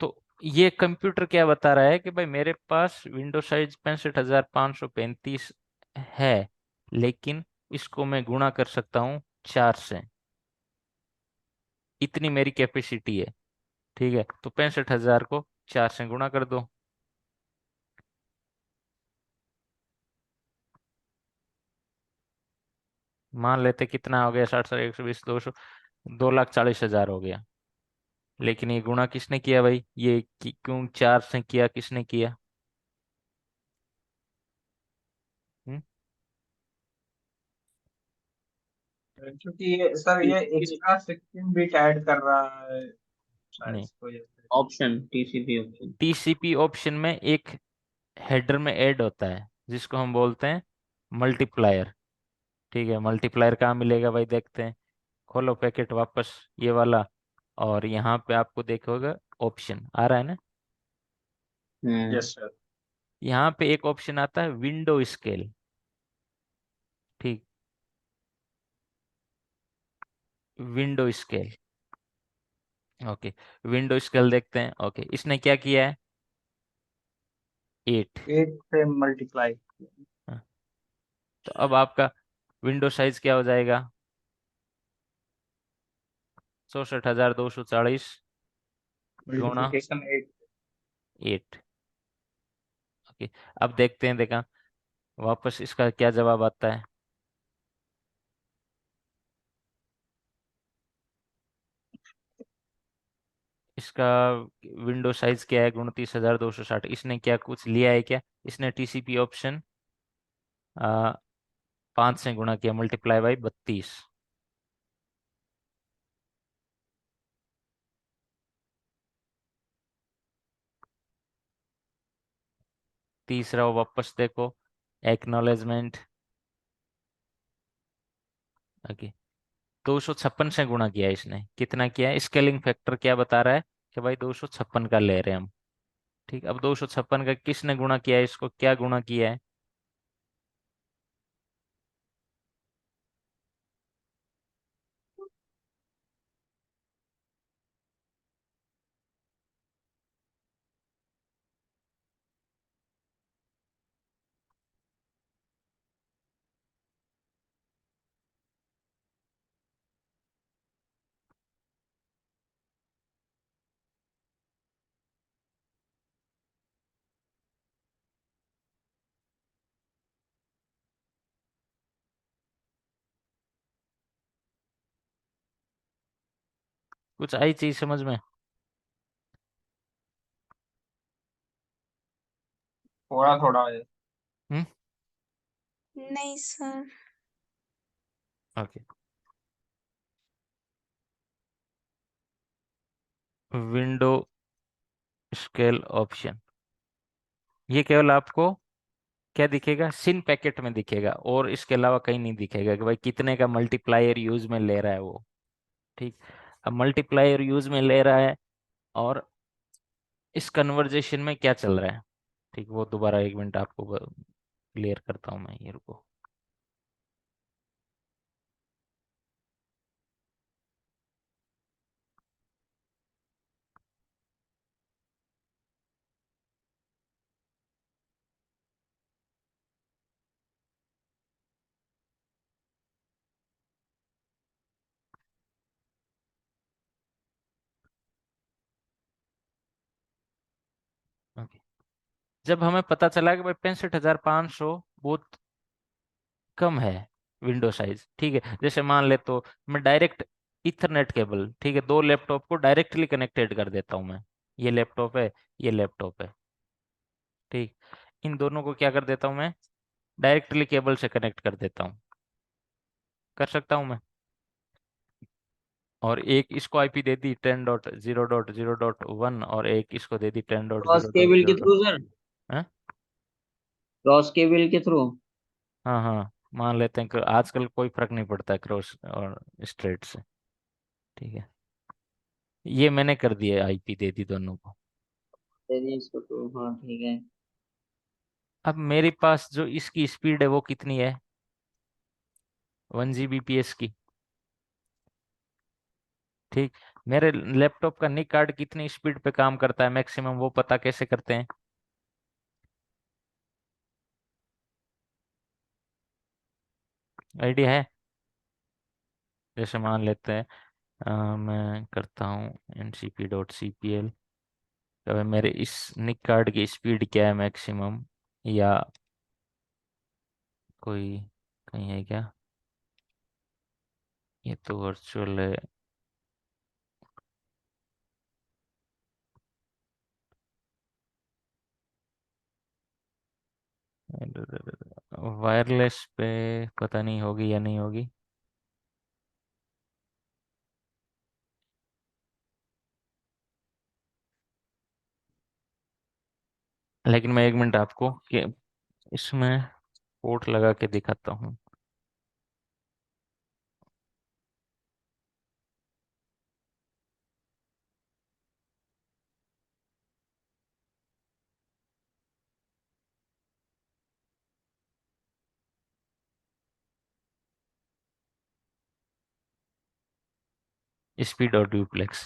तो ये कंप्यूटर क्या बता रहा है कि भाई मेरे पास विंडो साइज 65,535 है, लेकिन इसको मैं गुणा कर सकता हूँ 4 से। इतनी मेरी कैपेसिटी है। ठीक है, तो 65,000 को 4 से गुणा कर दो। मान लेते कितना हो गया? 60, 120, 200, 2,40,000 हो गया। लेकिन ये गुणा किसने किया भाई? ये क्यों 4 से किया? किसने किया? हम्म? क्योंकि ये सर, ये एक्स्ट्रा 16 बिट ऐड कर रहा है शायद नहीं, इस वजह से। Option, TCP option. TCP option में एक हेडर में ऐड होता है जिसको हम बोलते हैं मल्टीप्लायर। ठीक है, मल्टीप्लायर कहाँ मिलेगा भाई? देखते हैं। खोलो पैकेट वापस, ये वाला, और यहाँ पे आपको देखोगे ऑप्शन आ रहा है ना। हम्म। Yes sir. यहाँ पे एक ऑप्शन आता है विंडो स्केल। ठीक, window scale. Okay, window scale देखते हैं। ओके, इसने क्या किया है? 8। 8 से मल्टीप्लाई। तो अब आपका विंडो साइज क्या हो जाएगा? 64,240 गुणा मल्टीप्लिकेशन 8। 8। ओके, अब देखते हैं, देखा वापस इसका क्या जवाब आता है। इसका विंडो साइज क्या है? 29,260। इसने क्या कुछ लिया है क्या? इसने टीसीपी ऑप्शन 5 से गुणा किया, मल्टीप्लाई बाई 32। तीसरा वो वापस देखो, एक्नॉलेजमेंट। ओके, 256 से गुणा किया है इसने, कितना किया है, स्केलिंग फैक्टर क्या बता रहा है कि भाई 256 का ले रहे हैं हम। ठीक, अब 256 का किसने गुणा किया है, इसको क्या गुणा किया है? कुछ आई चीज समझ में? थोड़ा थोड़ा है। हम्म। नहीं sir. Okay, window scale option, ये केवल आपको क्या दिखेगा, सिन पैकेट में दिखेगा, और इसके अलावा कहीं नहीं दिखेगा कि भाई कितने का मल्टीप्लायर यूज में ले रहा है वो। ठीक, अब मल्टीप्लायर यूज में ले रहा है और इस कन्वर्जेशन में क्या चल रहा है। ठीक, वो दोबारा एक मिनट आपको क्लियर करता हूँ मैं, ये रुको। ओके, जब हमें पता चला कि भाई 65,500 बहुत कम है विंडो साइज, ठीक है, जैसे मान ले तो मैं डायरेक्ट इथरनेट केबल, ठीक है, दो लैपटॉप को डायरेक्टली कनेक्टेड कर देता हूँ मैं, ये लैपटॉप है, ये लैपटॉप है। ठीक, इन दोनों को क्या कर देता हूँ मैं, डायरेक्टली केबल से कनेक्ट कर देता हूँ, कर सकता हूँ मैं। और एक इसको आईपी दे दी 10.0.0.1, और एक इसको दे दी ten dot cross zero dot cable zero के डॉट थ्रू सर, हाँ क्रॉस केबल के थ्रू। हाँ हाँ, मान लेते हैं कि आजकल कोई फर्क नहीं पड़ता क्रॉस और स्ट्रेट से। ठीक है, ये मैंने कर दिया, आईपी दे दी दोनों को। दे दिए इसको तो, हाँ ठीक है। अब मेरे पास जो इसकी स्पीड है वो कितनी है, 1 Gbps की। ठीक, मेरे लैपटॉप का निक कार्ड कितनी स्पीड पे काम करता है मैक्सिमम, वो पता कैसे करते हैं? आइडिया है? जैसे मान लेते हैं मैं करता हूँ ncp.cpl, तो मेरे इस निक कार्ड की स्पीड क्या है मैक्सिमम, या कोई कहीं है क्या, ये तो वर्चुअल है। वायरलेस पे पता नहीं होगी या नहीं होगी, लेकिन मैं एक मिनट आपको कि इसमें पोर्ट लगा के दिखाता हूँ। स्पीड और डुप्लेक्स,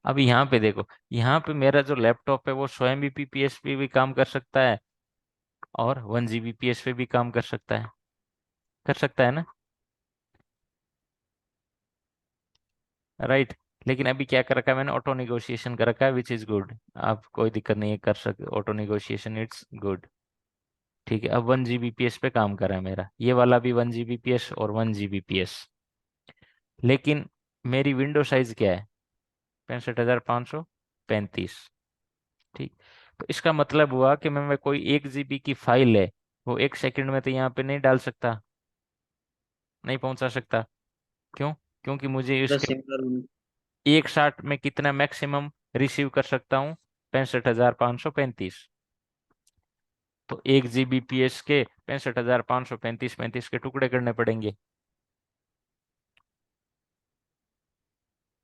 अब यहाँ पे देखो, यहाँ पे मेरा जो लैपटॉप है वो 100 Mbps पे भी काम कर सकता है और 1 Gbps पे भी काम कर सकता है ना, राइट। लेकिन अभी क्या कर रखा है मैंने, ऑटो निगोशिएशन कर रखा है, विच इज गुड। आप कोई दिक्कत नहीं है, कर सकते ऑटो निगोशिएशन, इट्स गुड। ठीक है, अब 1 Gbps पे काम कर रहा है मेरा, ये वाला भी 1 Gbps और 1 Gbps। लेकिन मेरी विंडो साइज क्या है, 65,535। ठीक, तो इसका मतलब हुआ कि मैं कोई 1 GB की फाइल है वो 1 सेकंड में तो यहाँ पे नहीं डाल सकता, नहीं पहुंचा सकता। क्यों? क्योंकि मुझे पूरा इसके सिमिलर होना। एक शॉट में कितना मैक्सिमम रिसीव कर सकता हूँ, 65,535। तो 1 Gbps के 65,535 के टुकड़े करने पड़ेंगे,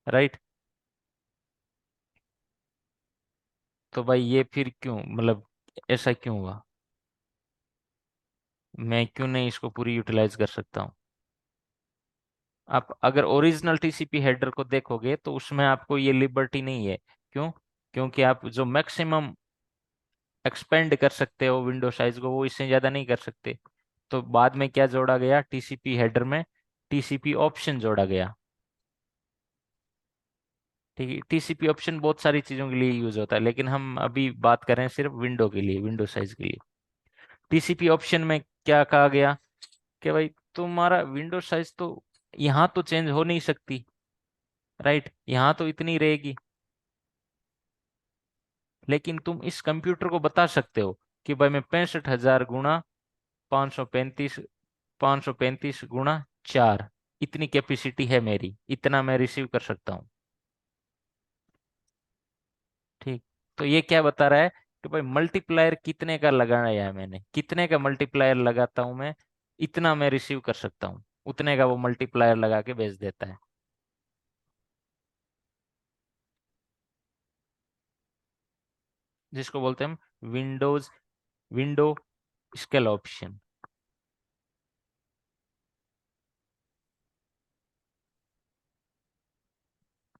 राइट। तो भाई ये फिर क्यों, मतलब ऐसा क्यों हुआ? मैं क्यों नहीं इसको पूरी यूटिलाइज कर सकता हूँ? आप अगर ओरिजिनल टीसीपी हेडर को देखोगे तो उसमें आपको ये लिबर्टी नहीं है। क्यों? क्योंकि आप जो मैक्सिमम एक्सपेंड कर सकते हो विंडो साइज को, वो इससे ज़्यादा नहीं कर सकते। तो बाद में क्या जोड़ा गया टीसीपी हेडर में? टीसीपी ऑप्शन जोड़ा गया। ठीक है, टीसीपी ऑप्शन बहुत सारी चीज़ों के लिए यूज होता है, लेकिन हम अभी बात कर रहे हैं सिर्फ विंडो के लिए, विंडो साइज के लिए। टीसीपी ऑप्शन में क्या कहा गया कि भाई तुम्हारा विंडो साइज तो यहाँ तो चेंज हो नहीं सकती, राइट, यहाँ तो इतनी रहेगी, लेकिन तुम इस कंप्यूटर को बता सकते हो कि भाई मैं 65,000 गुणा 535, 535 गुणा 4, इतनी कैपेसिटी है मेरी, इतना मैं रिसीव कर सकता हूँ। ठीक। तो ये क्या बता रहा है कि भाई मल्टीप्लायर कितने का लगाया है मैंने, कितने का मल्टीप्लायर लगाता हूं मैं, इतना मैं रिसीव कर सकता हूँ, उतने का वो मल्टीप्लायर लगा के भेज देता है। जिसको बोलते हैं हम विंडो स्केल ऑप्शन।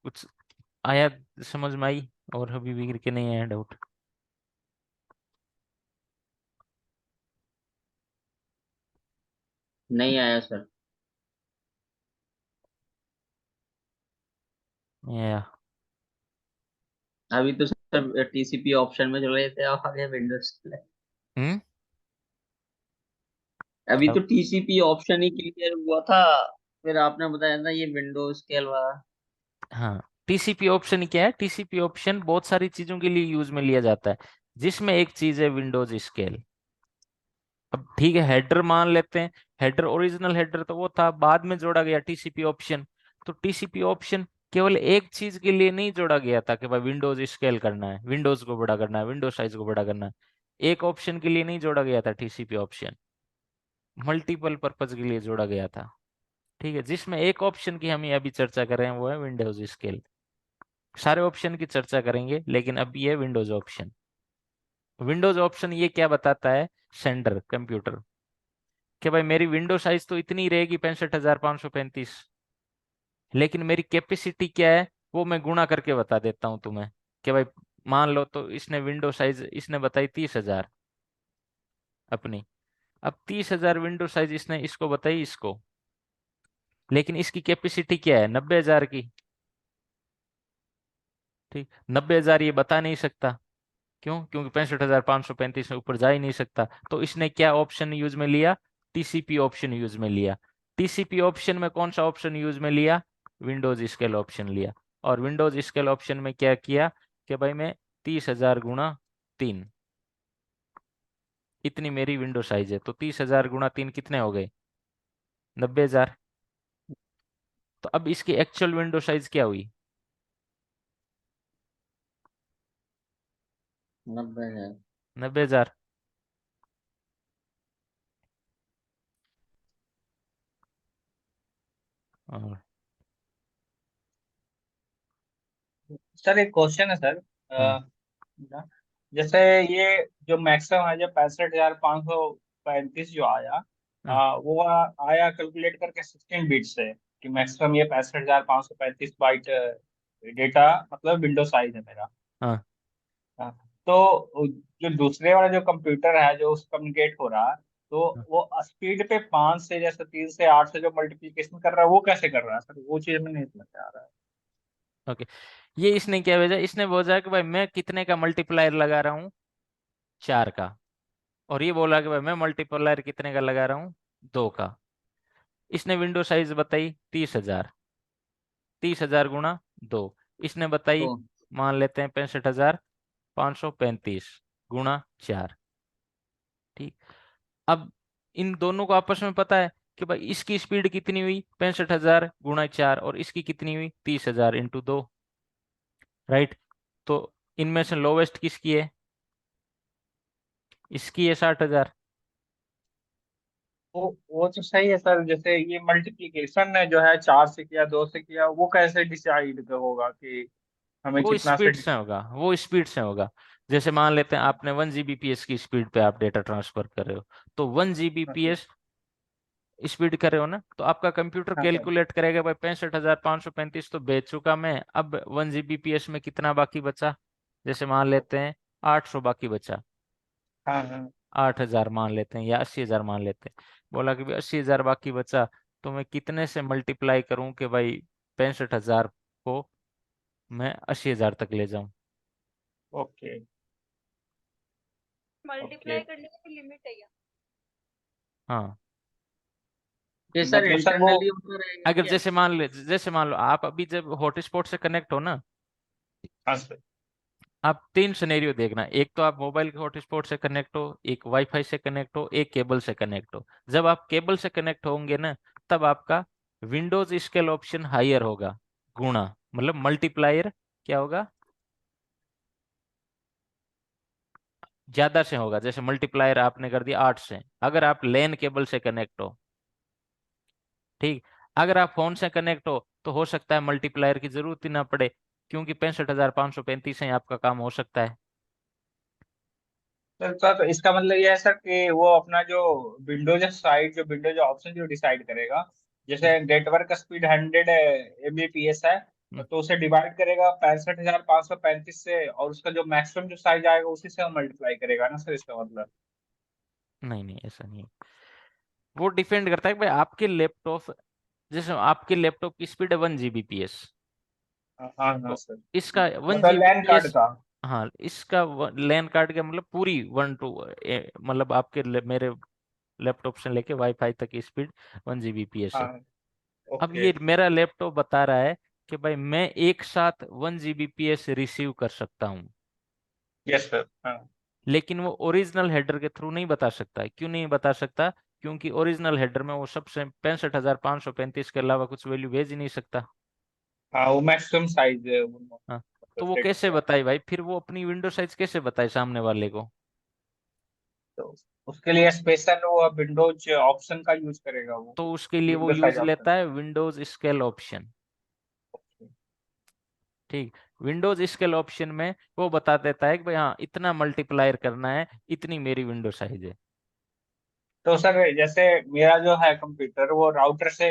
कुछ आया समझ में आई? और अभी भी के नहीं आया डाउट? नहीं आया सर। या अभी तो सर टीसीपी ऑप्शन में चले थे, आप आगे विंडोज। हम्म। अभी क्या? तो टीसीपी ऑप्शन ही क्लियर हुआ था, फिर आपने बताया था ये विंडोज स्केल वाला। हाँ, टीसीपी ऑप्शन क्या है? टीसीपी ऑप्शन बहुत सारी चीजों के लिए यूज में लिया जाता है, जिसमें एक चीज है विंडोज स्केल। अब ठीक है, हेडर मान लेते हैं, हेडर ओरिजिनल हेडर तो वो था, बाद में जोड़ा गया टीसीपी ऑप्शन। तो टीसीपी ऑप्शन केवल एक चीज के लिए नहीं जोड़ा गया था कि भाई विंडोज स्केल करना है, विंडोज को बड़ा करना है, विंडोज साइज को बड़ा करना है। एक ऑप्शन के लिए नहीं जोड़ा गया था टीसीपी ऑप्शन, मल्टीपल पर्पज के लिए जोड़ा गया था। ठीक है, जिसमें एक ऑप्शन की हम अभी चर्चा कर रहे हैं वो है विंडोज स्केल। सारे ऑप्शन की चर्चा करेंगे, लेकिन अभी ये विंडोज ऑप्शन। विंडोज ऑप्शन ये क्या बताता है सेंडर कंप्यूटर, कि भाई मेरी विंडो साइज तो इतनी रहेगी 65,535, लेकिन मेरी कैपेसिटी क्या है वो मैं गुणा करके बता देता हूँ तुम्हें। कि भाई मान लो तो इसने विंडो साइज इसने बताई 30,000 अपनी। अब 30,000 विंडो साइज इसने इसको बताई इसको, लेकिन इसकी कैपेसिटी क्या है 90,000 की। ठीक, 90,000 ये बता नहीं सकता। क्यों? क्योंकि 65,535 से ऊपर जा ही नहीं सकता। तो इसने क्या ऑप्शन यूज में लिया? टीसीपी ऑप्शन यूज में लिया। टीसीपी ऑप्शन में कौन सा ऑप्शन यूज में लिया? विंडोज स्केल ऑप्शन लिया। और विंडोज स्केल ऑप्शन में क्या किया कि भाई मैं 30,000 गुणा 3, इतनी मेरी विंडो साइज है, तो 30,000 गुणा 3 कितने हो गए? 90,000। तो अब इसकी एक्चुअल विंडो साइज क्या हुई? 90,000। 90,000। और सर एक क्वेश्चन है सर। हाँ जैसे ये जो मैक्सिमम है जो 65,535 जो आया, हाँ वो आया कैलकुलेट करके 16 बिट से, कि मैक्सिमम ये 65,535 डेटा मतलब विंडो साइज है मेरा। हाँ हाँ, तो जो दूसरे वाला जो कंप्यूटर है जो उस कम्युनिकेट हो रहा है, तो हाँ। वो स्पीड पे 5 से, जैसे 3 से 8 से जो मल्टीप्लिकेशन कर रहा है वो कैसे कर रहा है सर? वो चीज में नहीं समझ में आ रहा है। ओके, ये इसने क्या भेजा? इसने बोला कि भाई मैं कितने का मल्टीप्लायर लगा रहा हूँ? 4 का। और ये बोला कि भाई मैं मल्टीप्लायर कितने का लगा रहा हूँ? 2 का। इसने विंडो साइज बताई 30,000, 30,000 गुणा 2। इसने बताई, तो मान लेते हैं 65,535 गुणा 4। ठीक। अब इन दोनों को आपस में पता है कि भाई इसकी स्पीड कितनी हुई 65,000 गुणा 4, और इसकी कितनी हुई 30,000 इंटू 2, राइट। तो इनमें से लोवेस्ट किसकी है? इसकी है 60,000। वो तो सही है सर। जैसे ये मल्टीप्लिकेशन है जो है, 4 से किया 2 से किया, वो कैसे डिसाइड होगा कि हमें वो कितना से स्पीड से होगा, वो स्पीड से होगा। जैसे मान लेते हैं आपने 1 Gbps की स्पीड पे आप डेटा ट्रांसफर कर रहे हो, तो 1 Gbps स्पीड कर रहे हो ना, तो आपका कंप्यूटर हाँ सर। कैलकुलेट करेगा भाई 65,535 तो भेज चुका मैं, अब 1 Gbps में कितना बाकी बचा। जैसे मान लेते हैं 800 बाकी बचा, हाँ हाँ। 8,000 मान लेते हैं या 80,000 मान लेते हैं। बोला कि भाई 80,000 बाकी बचा, तो मैं कितने से मल्टीप्लाई करूं कि भाई 65,000 को मैं 80,000 तक ले जाऊं। ओके। ओके। मल्टीप्लाई करने की कोई लिमिट है क्या? हाँ, ये सर मतलब सर वो। इंटरनली होता रहेगा अगर क्या? जैसे मान लो आप अभी जब हॉटस्पॉट से कनेक्ट हो ना, हाँ सर। आप 3 सिनेरियो देखना, एक तो आप मोबाइल के हॉटस्पॉट से कनेक्ट हो, एक वाईफाई से कनेक्ट हो, एक केबल से कनेक्ट हो। जब आप केबल से कनेक्ट होंगे ना, तब आपका विंडोज स्केल ऑप्शन हायर होगा, गुणा मतलब मल्टीप्लायर क्या होगा, ज्यादा से होगा। जैसे मल्टीप्लायर आपने कर दिया 8 से, अगर आप लैन केबल से कनेक्ट हो। ठीक, अगर आप फोन से कनेक्ट हो तो हो सकता है मल्टीप्लायर की जरूरत ही ना पड़े, क्योंकि 65,535 से ही आपका काम हो सकता है। तो इसका मतलब ये है सर कि वो अपना जो विंडोज साइड, जो विंडोज ऑप्शन जो डिसाइड करेगा, जैसे नेटवर्क स्पीड 100 Mbps है, हम्म, तो उसे डिवाइड करेगा 65,535 से, और उसका जो मैक्सिमम जो साइज आएगा उसी से वो मल्टीप्लाई करेगा ना सर, इसका मतलब। नहीं नहीं, ऐसा नहीं है। वो डिपेंड करता है कि भाई आपके लैपटॉप, जैसे आपके लैपटॉप की स्पीड है 1 Gbps, हाँ हाँ हाँ तो सर। इसका वन मतलब लैन कार्ड जीबीपीएस का। हाँ, इसका लैन कार्ड का मतलब पूरी 1 to मतलब आपके मेरे लैपटॉप से लेके वाईफाई तक की स्पीड 1 Gbps है। हाँ। अब ओके। ये मेरा लैपटॉप बता रहा है कि भाई मैं एक साथ 1 Gbps रिसीव कर सकता हूँ, यस सर। हाँ। लेकिन वो ओरिजिनल हेडर के थ्रू नहीं बता सकता है। क्यों नहीं बता सकता? क्योंकि ओरिजिनल हेडर में वो सबसे 65,535 के अलावा कुछ वैल्यू भेज ही नहीं सकता। हाँ, वो मैक्सिमम साइज है वो, हाँ, मतलब तो वो सेट कैसे किया। बताए भाई, फिर वो अपनी विंडो साइज कैसे बताए सामने वाले को? तो उसके लिए स्पेशल वो विंडोज ऑप्शन का यूज करेगा वो, तो उसके लिए वो विंडो साइज यूज ऑप्शन। लेता है विंडोज स्केल ऑप्शन। ठीक, विंडोज स्केल ऑप्शन में वो बता देता है कि भाई हाँ, इतना मल्टीप्लायर करना है, इतनी मेरी विंडो साइज है। तो सर जैसे मेरा जो है कंप्यूटर वो राउटर से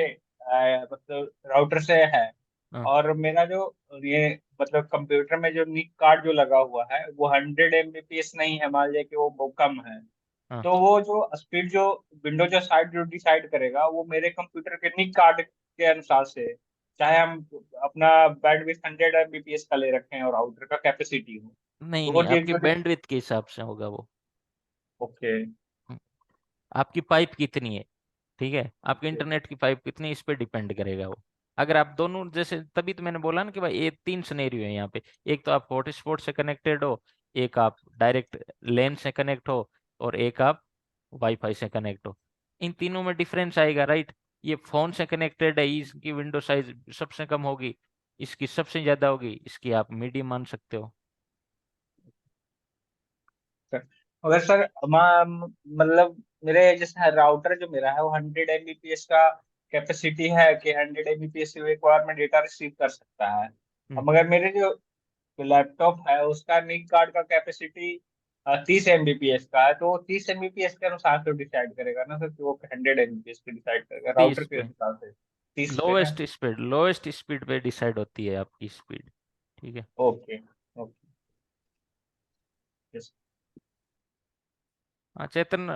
मतलब राउटर से है, हाँ और मेरा जो ये मतलब कंप्यूटर में जो निक कार्ड जो लगा हुआ है वो 100 Mbps नहीं है, मान लिया कि वो कम है। हाँ, तो वो जो स्पीड जो विंडो जो साइड जो डिसाइड करेगा वो मेरे कंप्यूटर के निक कार्ड के अनुसार से है। चाहे हम अपना बैंडविड्थ 100 Mbps का ले रखें और राउटर का कैपेसिटी हो, नहीं तो वो नहीं, चीज आपकी जो। बैंडविड्थ के हिसाब से होगा वो। ओके। हम्म, आपकी पाइप कितनी है, ठीक है, आपके इंटरनेट की पाइप कितनी, इस पे डिपेंड करेगा वो। अगर आप दोनों, जैसे तभी तो मैंने बोला ना कि भाई ये 3 सिनेरियो है यहाँ पे, एक तो आप हॉटस्पॉट से कनेक्टेड हो, एक आप डायरेक्ट लैन से कनेक्ट हो, और एक आप वाईफाई से कनेक्ट हो। इन तीनों में डिफरेंस आएगा, राइट? ये फोन से कनेक्टेड है, इसकी विंडो साइज सबसे कम होगी, इसकी सबसे ज्यादा होगी, इसकी आप मीडियम मान सकते हो। सर, अगर सर मतलब मेरे जैसे राउटर जो मेरा है वो 100 Mbps का कैपेसिटी है कि 100 Mbps से एक बार में डेटा रिसीव कर सकता है। हम्म, अब मगर मेरे जो लैपटॉप है उसका निक कार्ड का कैपेसिटी 30 Mbps का है, तो वो 30 Mbps के अनुसार से डिसाइड करेगा ना सर, कि वो 100 Mbps पे डिसाइड करेगा राउटर 30 के पे, हिसाब से। 30 पे ना। लोएस्ट स्पीड पे डिसाइड होती है आपकी स्पीड। ठीक है। ओके। ओके। यस। हाँ चेतन,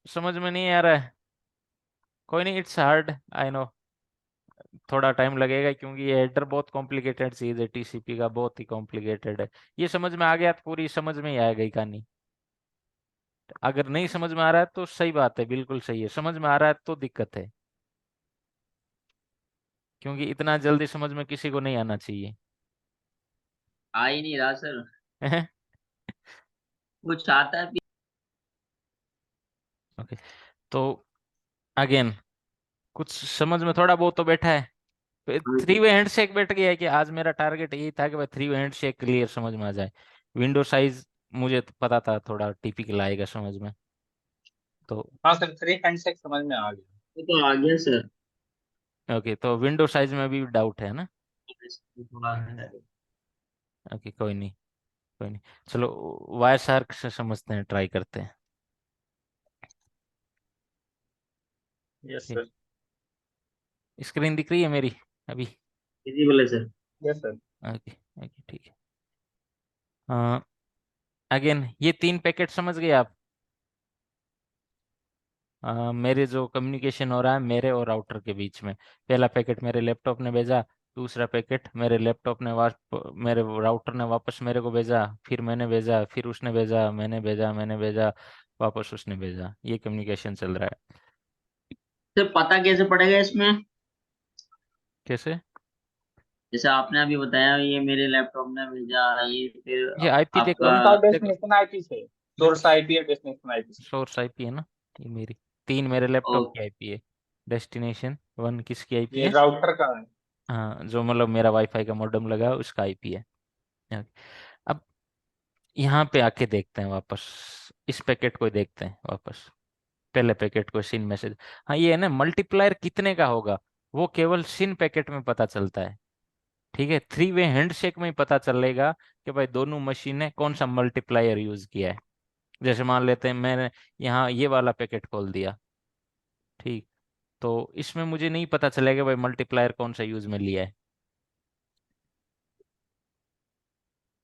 समझ में नहीं आ रहा है? कोई नहीं, इट्स हार्ड, आई नो, थोड़ा टाइम लगेगा, क्योंकि ये हेडर बहुत कॉम्प्लिकेटेड चीज है, टीसीपी का बहुत ही कॉम्प्लिकेटेड है। ये समझ में आ गया तो पूरी समझ में ही आएगा ही कहानी। अगर नहीं समझ में आ रहा है तो सही बात है, बिल्कुल सही है, समझ में आ रहा है तो दिक्कत है, क्योंकि इतना जल्दी समझ में किसी को नहीं आना चाहिए। आ ही नहीं रहा सर। ओके, कुछ आता है तो अगेन, कुछ समझ में थोड़ा बहुत तो बैठा है। थ्री भी? वे हैंडशेक बैठ गया है कि आज मेरा टारगेट यही था कि भाई 3 वे हैंडशेक क्लियर समझ में आ जाए। विंडो साइज मुझे तो पता था थोड़ा टिपिकल आएगा समझ में। तो हाँ सर, 3 हैंडशेक समझ में आ गया। ये तो आ गया सर। ओके, तो विंडो साइज में भी डाउट है ना? थोड़ा है। ओके, कोई नहीं, कोई नहीं। चलो वायर शार्क से समझते हैं, ट्राई करते हैं। यस ठीक, सर। स्क्रीन दिख रही है मेरी अभी? विजिबल है sir. Yes sir. Okay okay, ठीक है। अगेन ये 3 पैकेट समझ गए आप? मेरे जो कम्युनिकेशन हो रहा है मेरे और राउटर के बीच में, पहला पैकेट मेरे लैपटॉप ने भेजा, दूसरा पैकेट मेरे लैपटॉप ने मेरे राउटर ने वापस मेरे को भेजा, फिर मैंने भेजा, फिर उसने भेजा, मैंने भेजा, मैंने भेजा, वापस उसने भेजा। ये कम्युनिकेशन चल रहा है। सर पता कैसे पड़ेगा इसमें? कैसे? जैसे आपने अभी बताया ये मेरे लैपटॉप ने भेजा, ये फिर ये आईपी देखो, आपका। उनका देखो, डेस्टिनेशन आईपी से, सोर्स आईपी और डेस्टिनेशन आईपी से। सोर्स आईपी है ना, ये मेरी 3 मेरे लैपटॉप ओ, की आईपी है। डेस्टिनेशन 1 किसकी आईपी ये है? राउटर का है। हाँ, जो मतलब मेरा वाईफाई का मॉडेम लगा है उसका आईपी है। अब यहाँ पे आके देखते हैं वापस, इस पैकेट को देखते हैं वापस, पहले पैकेट को सिन मैसेज। हाँ, ये है ना, मल्टीप्लायर कितने का होगा वो केवल सिन पैकेट में पता चलता है। ठीक है, 3 वे हैंडशेक में ही पता चलेगा कि भाई दोनों मशीन ने कौन सा मल्टीप्लायर यूज किया है। जैसे मान लेते हैं मैंने यहाँ ये वाला पैकेट खोल दिया, ठीक, तो इसमें मुझे नहीं पता चलेगा भाई मल्टीप्लायर कौन सा यूज में लिया है।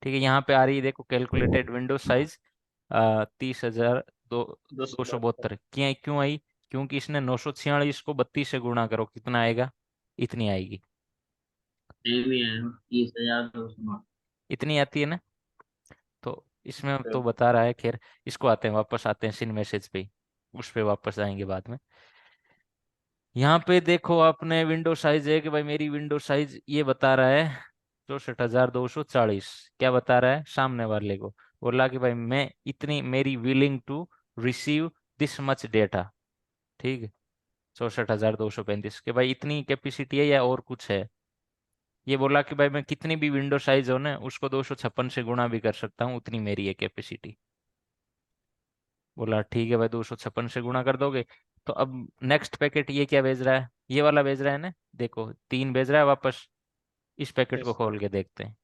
ठीक है, यहाँ पे आ रही है देखो, कैलकुलेटेड विंडो साइज 30,000 दो दो दो सौ सौ बहत्तर बहत्तर क्यों क्यों आई? क्योंकि इसने 946 को 32 से गुणा करो, कितना आएगा? इतनी आएगी। सेम ही है, 30,209। इतनी आती है ना? तो इसमें तो बता रहा है, खैर इसको आते हैं, वापस आते हैं सिन मैसेज पे ही, उस पे वापस आएंगे बाद में। यहाँ पे देखो आपने विंडो साइज है कि भाई मेरी विंडो साइज ये बता रहा है 64,240। क्या बता रहा है सामने वाले को? बोला कि भाई मैं इतनी, मेरी willing to receive this much data. ठीक है, 64,235 के भाई इतनी कैपेसिटी है या और कुछ है? ये बोला कि भाई मैं कितनी भी विंडो साइज हो ना उसको 256 से गुणा भी कर सकता हूँ, उतनी मेरी है कैपेसिटी। बोला ठीक है भाई, 256 से गुणा कर दोगे। तो अब नेक्स्ट पैकेट ये क्या भेज रहा है? ये वाला भेज रहा है ना, देखो 3 भेज रहा है वापस। इस पैकेट को यस खोल के देखते हैं।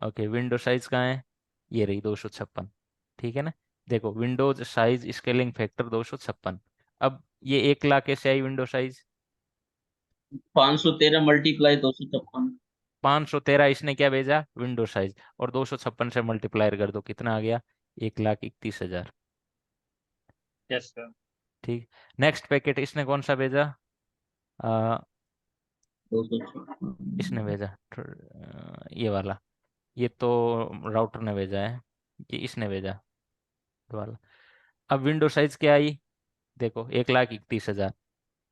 ओके, विंडो साइज कहाँ है? ये रही 256। ठीक है ना? देखो विंडोज साइज स्केलिंग फैक्टर 256। अब ये 1 लाख कैसे आई विंडो साइज? 513 मल्टीप्लाई 256। 513 इसने क्या भेजा? Window size. और 256 से मल्टीप्लायर कर दो, कितना आ गया? 1,31,000। Yes sir. ठीक, नेक्स्ट पैकेट इसने कौन सा भेजा? आ, 256। इसने भेजा ये वाला, ये तो राउटर ने भेजा है, ये इसने भेजा ये वाला। अब विंडो साइज क्या आई? देखो 1,31,000।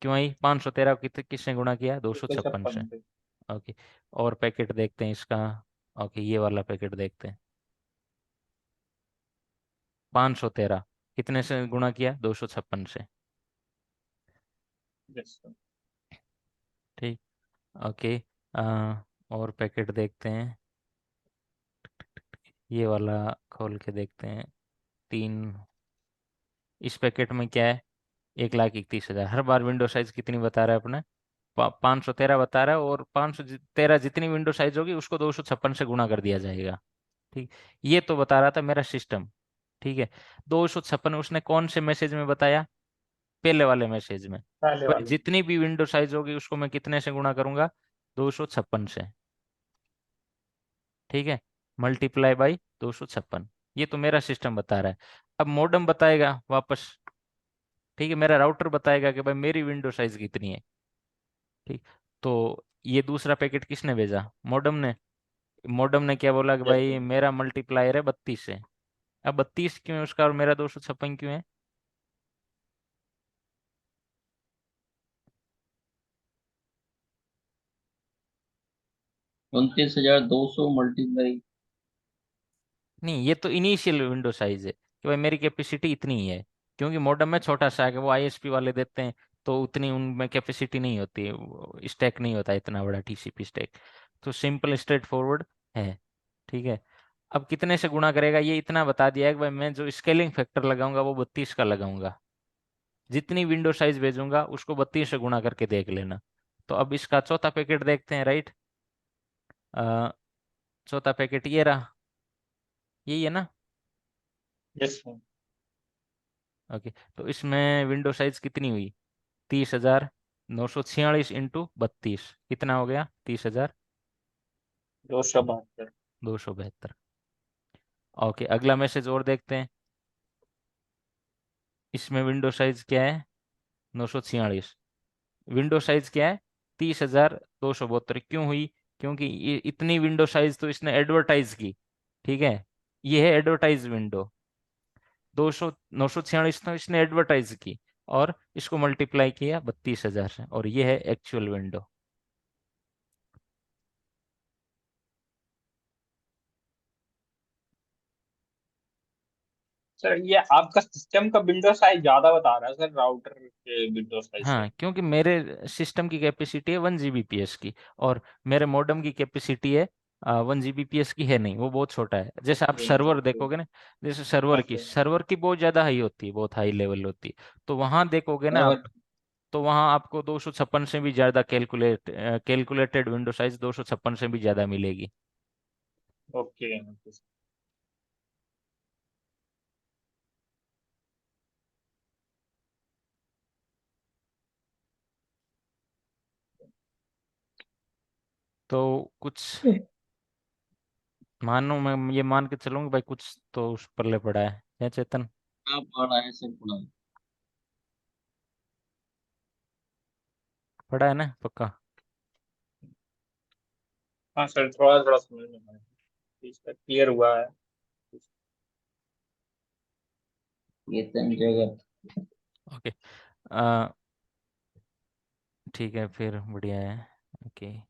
क्यों आई? 513 किसने गुणा किया? 256 से। 256 से। ओके, और पैकेट देखते हैं इसका। ओके, ये वाला पैकेट देखते हैं। 513 कितने से गुणा किया? 256 से। Yes sir. ठीक, ओके, और पैकेट देखते हैं, ये वाला खोल के देखते हैं। 3, इस पैकेट में क्या है? 1,31,000। हर बार विंडो साइज कितनी बता रहा है अपने? 513 बता रहा है, और 513 जितनी विंडो साइज होगी उसको 256 से गुणा कर दिया जाएगा। ठीक, ये तो बता रहा था मेरा सिस्टम। ठीक है, 256 उसने कौन से मैसेज में बताया? पहले वाले मैसेज में। पहले भाई वाले। जितनी भी विंडो साइज होगी उसको मैं कितने से गुणा करूंगा? 256 से। ठीक है, मल्टीप्लाई बाई 256। ये तो मेरा सिस्टम बता रहा है। अब मॉडेम बताएगा वापस। ठीक है, मेरा राउटर बताएगा कि भाई मेरी विंडो साइज कितनी है। ठीक, तो ये दूसरा पैकेट किसने भेजा? मॉडेम ने। मॉडेम ने क्या बोला कि यस भाई सर। मेरा मल्टीप्लायर है 32 से। अब 32 क्यों है उसका और मेरा 256 क्यों है? 29,200 मल्टीप्लाई। नहीं, ये तो इनिशियल विंडो साइज है कि भाई मेरी कैपेसिटी इतनी ही है। क्योंकि मॉडेम में छोटा सा है कि वो आईएसपी वाले देते हैं, तो उतनी उनमें कैपेसिटी नहीं होती, स्टैक नहीं होता इतना बड़ा टीसीपी स्टैक। तो सिंपल स्ट्रेट फॉरवर्ड है। ठीक है, अब कितने से गुणा करेगा ये इतना बता दिया है कि भाई मैं जो स्केलिंग फैक्टर लगाऊंगा वो 32 का लगाऊंगा। जितनी विंडो साइज भेजूंगा उसको 32 से गुणा करके देख लेना। तो अब इसका चौथा पैकेट देखते हैं, राइट। चौथा पैकेट ये रहा, यही है ना। Yes sir. ओके, तो इसमें विंडो साइज कितनी हुई? 30,946 इंटू 32 कितना हो गया? 272। 30,272। ओके, अगला मैसेज और देखते हैं। इसमें विंडो साइज क्या है? 946। विंडो साइज क्या है? 30,272 क्यों हुई? क्योंकि ये इतनी विंडो साइज तो इसने एडवर्टाइज की, ठीक है। ये है एडवर्टाइज विंडो। 946 तो इसने एडवर्टाइज की और इसको मल्टीप्लाई किया 32,000 से, और ये है एक्चुअल विंडो। सर ये आपका सिस्टम का विंडो साइज ज्यादा बता रहा है सर राउटर के विंडो साइज से। हाँ, क्योंकि मेरे सिस्टम की कैपेसिटी है 1 Gbps की, और मेरे मॉडेम की कैपेसिटी है 1 Gbps की है नहीं, वो बहुत छोटा है। जैसे आप ओके सर्वर ओके। देखोगे ना, जैसे सर्वर की बहुत ज़्यादा हाई होती है, बहुत हाई लेवल होती है। तो वहाँ देखोगे ना आप, और तो वहाँ आपको 256 से भी ज़्यादा कैलकुलेटेड विंडो साइज 256 से भी ज़्यादा मिलेगी। Okay okay. तो कुछ मानो, मैं ये मान के चलूंगा भाई कुछ तो उस पल्ले पड़ा है क्या चेतन? हाँ पढ़ा है सर, पढ़ा है। पड़ा है ना पक्का? हाँ सर थोड़ा थोड़ा समझ में आया, इसका क्लियर हुआ है। ये जगह ओके, ठीक है फिर, बढ़िया है। ओके।